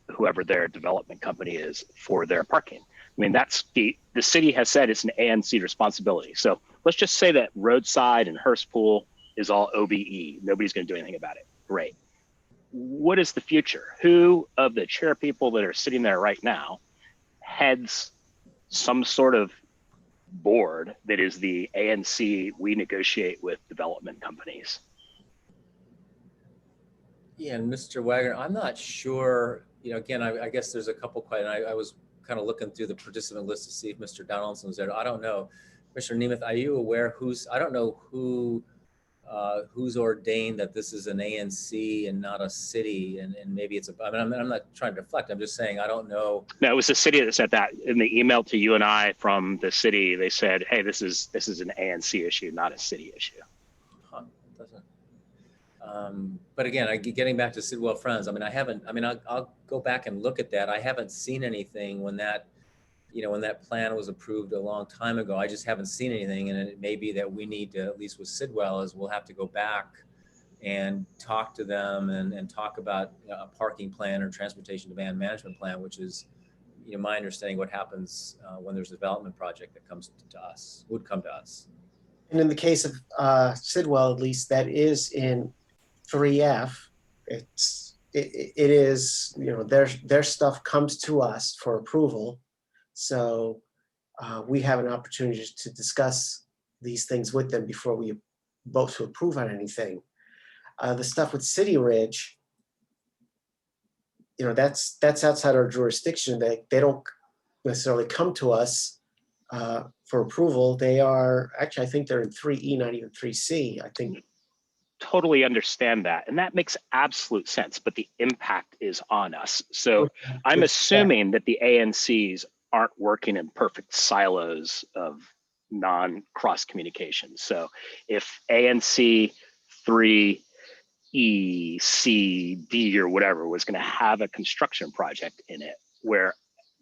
Speaker 9: whoever their development company is, for their parking? I mean, that's the city has said it's an ANC responsibility. So let's just say that roadside and Hearst Pool is all OBE. Nobody's going to do anything about it. Great. What is the future? Who of the chair people that are sitting there right now heads some sort of board that is the ANC we negotiate with development companies?
Speaker 1: Yeah, and Mr. Wagner, I'm not sure, you know, again, I guess there's a couple questions. I was kind of looking through the participant list to see if Mr. Donaldson was there. I don't know. Commissioner Nemeth, are you aware I don't know who's ordained that this is an ANC and not a city, and maybe it's I mean, I'm not trying to deflect. I'm just saying I don't know.
Speaker 9: No, it was the city that said that. In the email to you and I from the city, they said, hey, this is an ANC issue, not a city issue.
Speaker 1: Huh, doesn't. But again, getting back to Sidwell Friends, I mean, I'll go back and look at that. I haven't seen anything when that plan was approved a long time ago. I just haven't seen anything, and it may be that we need to, at least with Sidwell, is we'll have to go back and talk to them and talk about a parking plan or transportation demand management plan, which is, you know, my understanding what happens when there's a development project that would come to us.
Speaker 5: And in the case of Sidwell, at least, that is in 3F. It is, you know, their stuff comes to us for approval. So we have an opportunity to discuss these things with them before we vote to approve on anything. The stuff with City Ridge, you know, that's outside our jurisdiction. They don't necessarily come to us for approval. They are actually, I think they're in 3E, not even 3C. I think.
Speaker 9: Totally understand that, and that makes absolute sense. But the impact is on us. So I'm assuming that the ANCs aren't working in perfect silos of non-cross communication. So if ANC 3E, C, D, or whatever was going to have a construction project in it where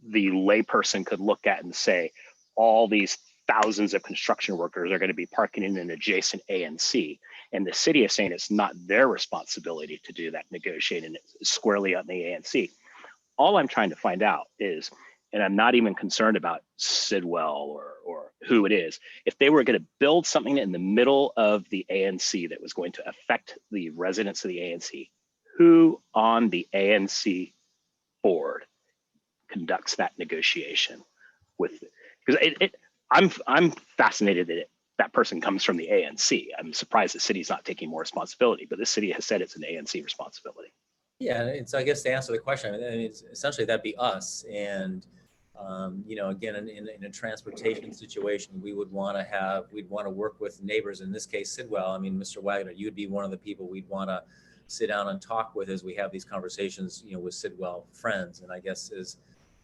Speaker 9: the layperson could look at and say, all these thousands of construction workers are going to be parking in an adjacent ANC, and the city is saying it's not their responsibility to do that, negotiating it squarely on the ANC. All I'm trying to find out is, and I'm not even concerned about Sidwell or who it is, if they were going to build something in the middle of the ANC that was going to affect the residents of the ANC, who on the ANC board conducts that negotiation with? Because I'm fascinated that that person comes from the ANC. I'm surprised the city's not taking more responsibility, but the city has said it's an ANC responsibility.
Speaker 1: Yeah, and so I guess to answer the question, I mean, it's essentially that'd be us. And you know, again, in a transportation situation, we'd want to work with neighbors. In this case, Sidwell. I mean, Mr. Wagner, you'd be one of the people we'd want to sit down and talk with as we have these conversations, you know, with Sidwell Friends. And I guess as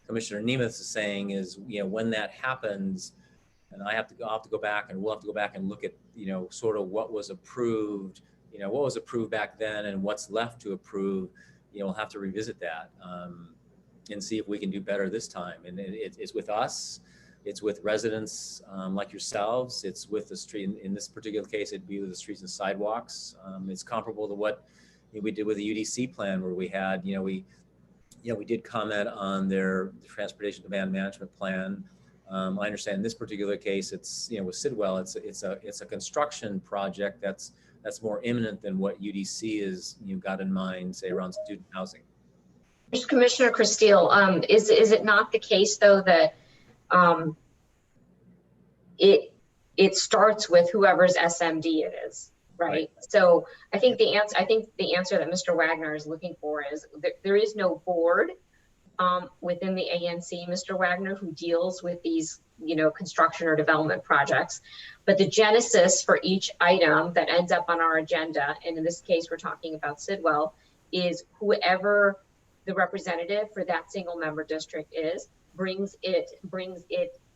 Speaker 1: Commissioner Nemeth is saying is, you know, when that happens, and I'll have to go back, and we'll have to go back and look at, you know, sort of what was approved, you know, what was approved back then and what's left to approve. You know, we'll have to revisit that and see if we can do better this time. And it's with us, it's with residents like yourselves, it's with the street. In this particular case, it'd be with the streets and sidewalks. It's comparable to what we did with the UDC plan, where we had, we did comment on their transportation demand management plan. I understand in this particular case, it's, with Sidwell, it's a construction project that's more imminent than what UDC is got in mind, say around student housing.
Speaker 6: Commissioner Castile, is it not the case though that it starts with whoever's SMD it is, right? So I think the answer that Mr. Wagner is looking for is there is no board within the ANC, Mr. Wagner, who deals with these, construction or development projects. But the genesis for each item that ends up on our agenda, and in this case, we're talking about Sidwell, is whoever the representative for that single member district is, brings it,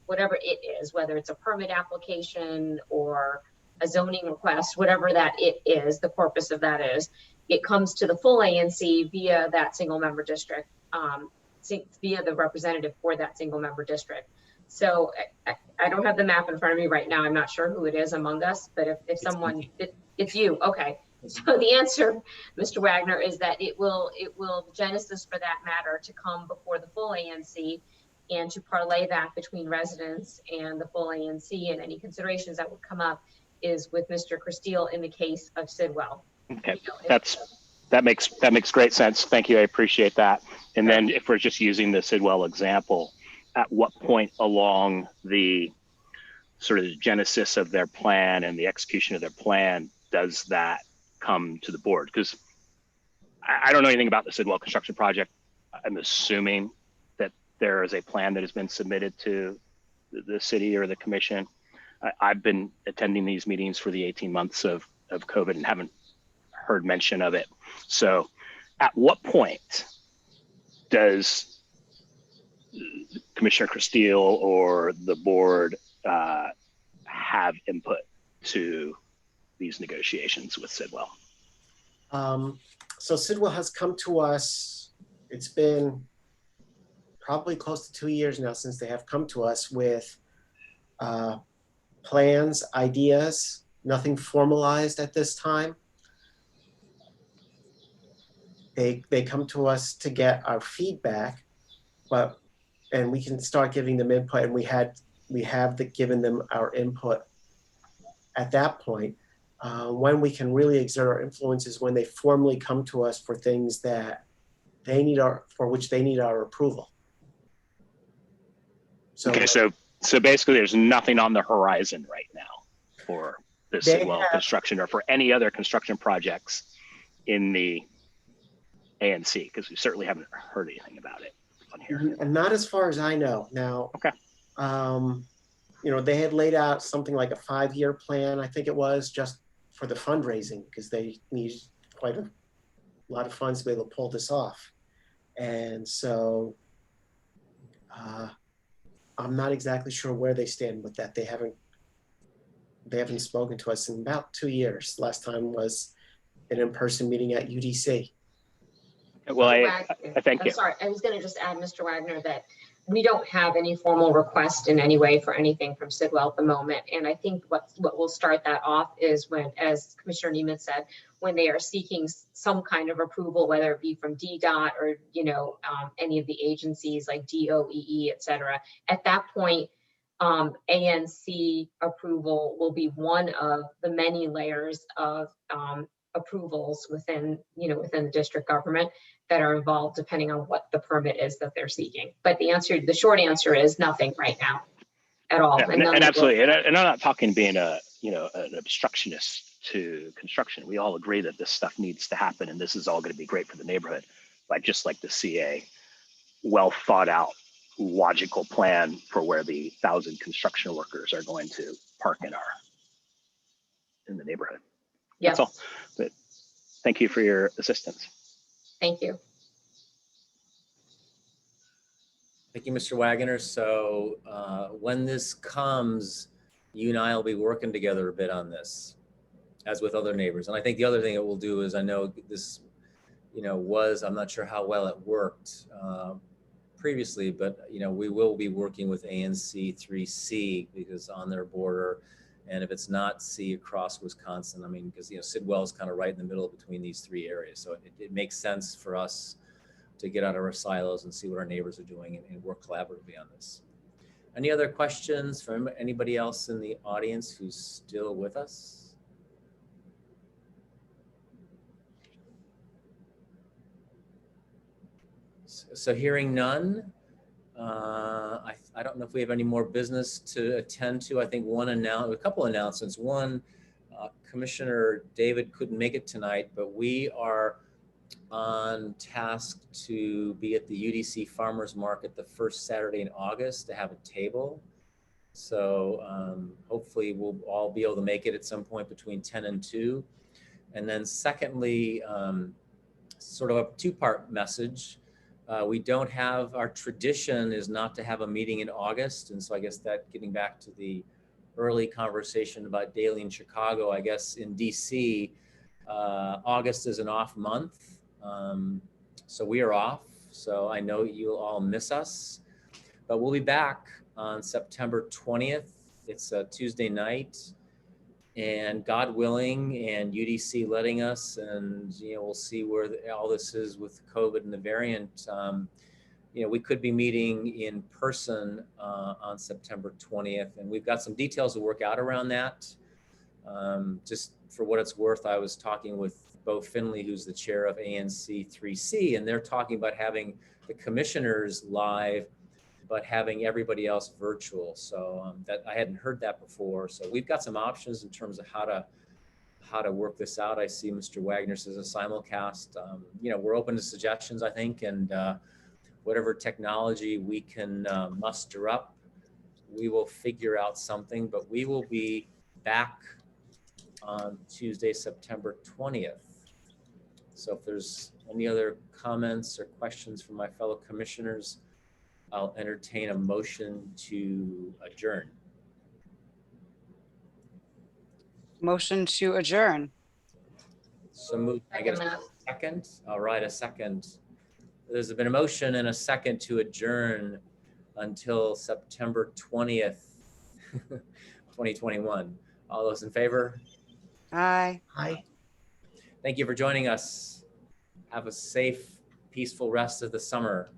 Speaker 6: whatever it is, whether it's a permit application or a zoning request, whatever that it is, the corpus of that is, it comes to the full ANC via that single member district, via the representative for that single member district. So I don't have the map in front of me right now. I'm not sure who it is among us, but if someone, it's you, okay. So the answer, Mr. Wagner, is that it will Genesis, for that matter, to come before the full ANC and to parlay that between residents and the full ANC, and any considerations that would come up is with Mr. Christile in the case of Sidwell.
Speaker 9: Okay,
Speaker 6: You know,
Speaker 9: that makes great sense. Thank you, I appreciate that. And then if we're just using the Sidwell example, at what point along the sort of the genesis of their plan and the execution of their plan does that come to the board? Because I don't know anything about the Sidwell construction project. I'm assuming that there is a plan that has been submitted to the city or the commission. I've been attending these meetings for the 18 months of COVID and haven't heard mention of it. So at what point does Commissioner Christile or the board have input to these negotiations with Sidwell?
Speaker 5: So Sidwell has come to us, it's been probably close to 2 years now since they have come to us with plans, ideas, nothing formalized at this time. They come to us to get our feedback, and we can start giving them input, and we have given them our input at that point. When we can really exert our influence is when they formally come to us for things that for which they need our approval. So,
Speaker 9: okay, so basically there's nothing on the horizon right now for the Sidwell construction or for any other construction projects in the ANC, because we certainly haven't heard anything about it on here.
Speaker 5: And not as far as I know. Now,
Speaker 9: okay.
Speaker 5: You know, they had laid out something like a 5-year plan, I think it was, just for the fundraising, because they need quite a lot of funds to be able to pull this off. And so I'm not exactly sure where they stand with that. They haven't spoken to us in about 2 years. Last time was an in-person meeting at UDC.
Speaker 9: Well, I thank you.
Speaker 6: Sorry, I was going to just add, Mr. Wagner, that we don't have any formal request in any way for anything from Sidwell at the moment. And I think what will start that off is when, as Commissioner Nemeth said, when they are seeking some kind of approval, whether it be from DDOT or, you know, any of the agencies like DOEE, et cetera. At that point, ANC approval will be one of the many layers of approvals within the district government that are involved, depending on what the permit is that they're seeking. But the short answer is nothing right now at all.
Speaker 9: Yeah, and absolutely, and I'm not talking being an obstructionist to construction. We all agree that this stuff needs to happen, and this is all going to be great for the neighborhood. But I'd just like to see a well thought out, logical plan for where the 1,000 construction workers are going to park in the neighborhood.
Speaker 6: Yes.
Speaker 9: That's all. But thank you for your assistance.
Speaker 6: Thank you.
Speaker 1: Thank you, Mr. Wagner. So when this comes, you and I will be working together a bit on this, as with other neighbors. And I think the other thing it will do is, I know this, I'm not sure how well it worked previously, but we will be working with ANC3C because on their border. And if it's not C across Wisconsin, I mean, because Sidwell is kind of right in the middle between these three areas. So it makes sense for us to get out of our silos and see what our neighbors are doing and work collaboratively on this. Any other questions from anybody else in the audience who's still with us? So hearing none, I don't know if we have any more business to attend to. I think a couple announcements. One, Commissioner David couldn't make it tonight, but we are on task to be at the UDC Farmers Market the first Saturday in August to have a table. So hopefully we'll all be able to make it at some point between 10 and 2. And then secondly, sort of a two-part message. We don't have, our tradition is not to have a meeting in August. And so I guess that, getting back to the early conversation about Daily in Chicago, I guess in DC, August is an off month. So we are off. So I know you'll all miss us, but we'll be back on September 20th. It's a Tuesday night, and God willing, and UDC letting us, and we'll see where all this is with COVID and the variant. We could be meeting in person on September 20th, and we've got some details to work out around that. Just for what it's worth, I was talking with Bo Finley, who's the chair of ANC3C, and they're talking about having the commissioners live, but having everybody else virtual. So that I hadn't heard that before. So we've got some options in terms of how to work this out. I see Mr. Wagner says a simulcast. We're open to suggestions, I think, and whatever technology we can muster up, we will figure out something. But we will be back on Tuesday, September 20th. So if there's any other comments or questions from my fellow commissioners, I'll entertain a motion to adjourn.
Speaker 7: Motion to adjourn.
Speaker 1: So moved. I get a second. All right, a second. There's been a motion and a second to adjourn until September 20th, 2021. All those in favor?
Speaker 7: Aye.
Speaker 5: Hi.
Speaker 1: Thank you for joining us. Have a safe, peaceful rest of the summer.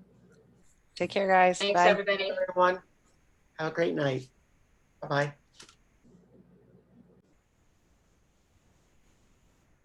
Speaker 7: Take care, guys.
Speaker 6: Thanks,
Speaker 7: Bye.
Speaker 6: everybody.
Speaker 5: Everyone, have a great night. Bye-bye.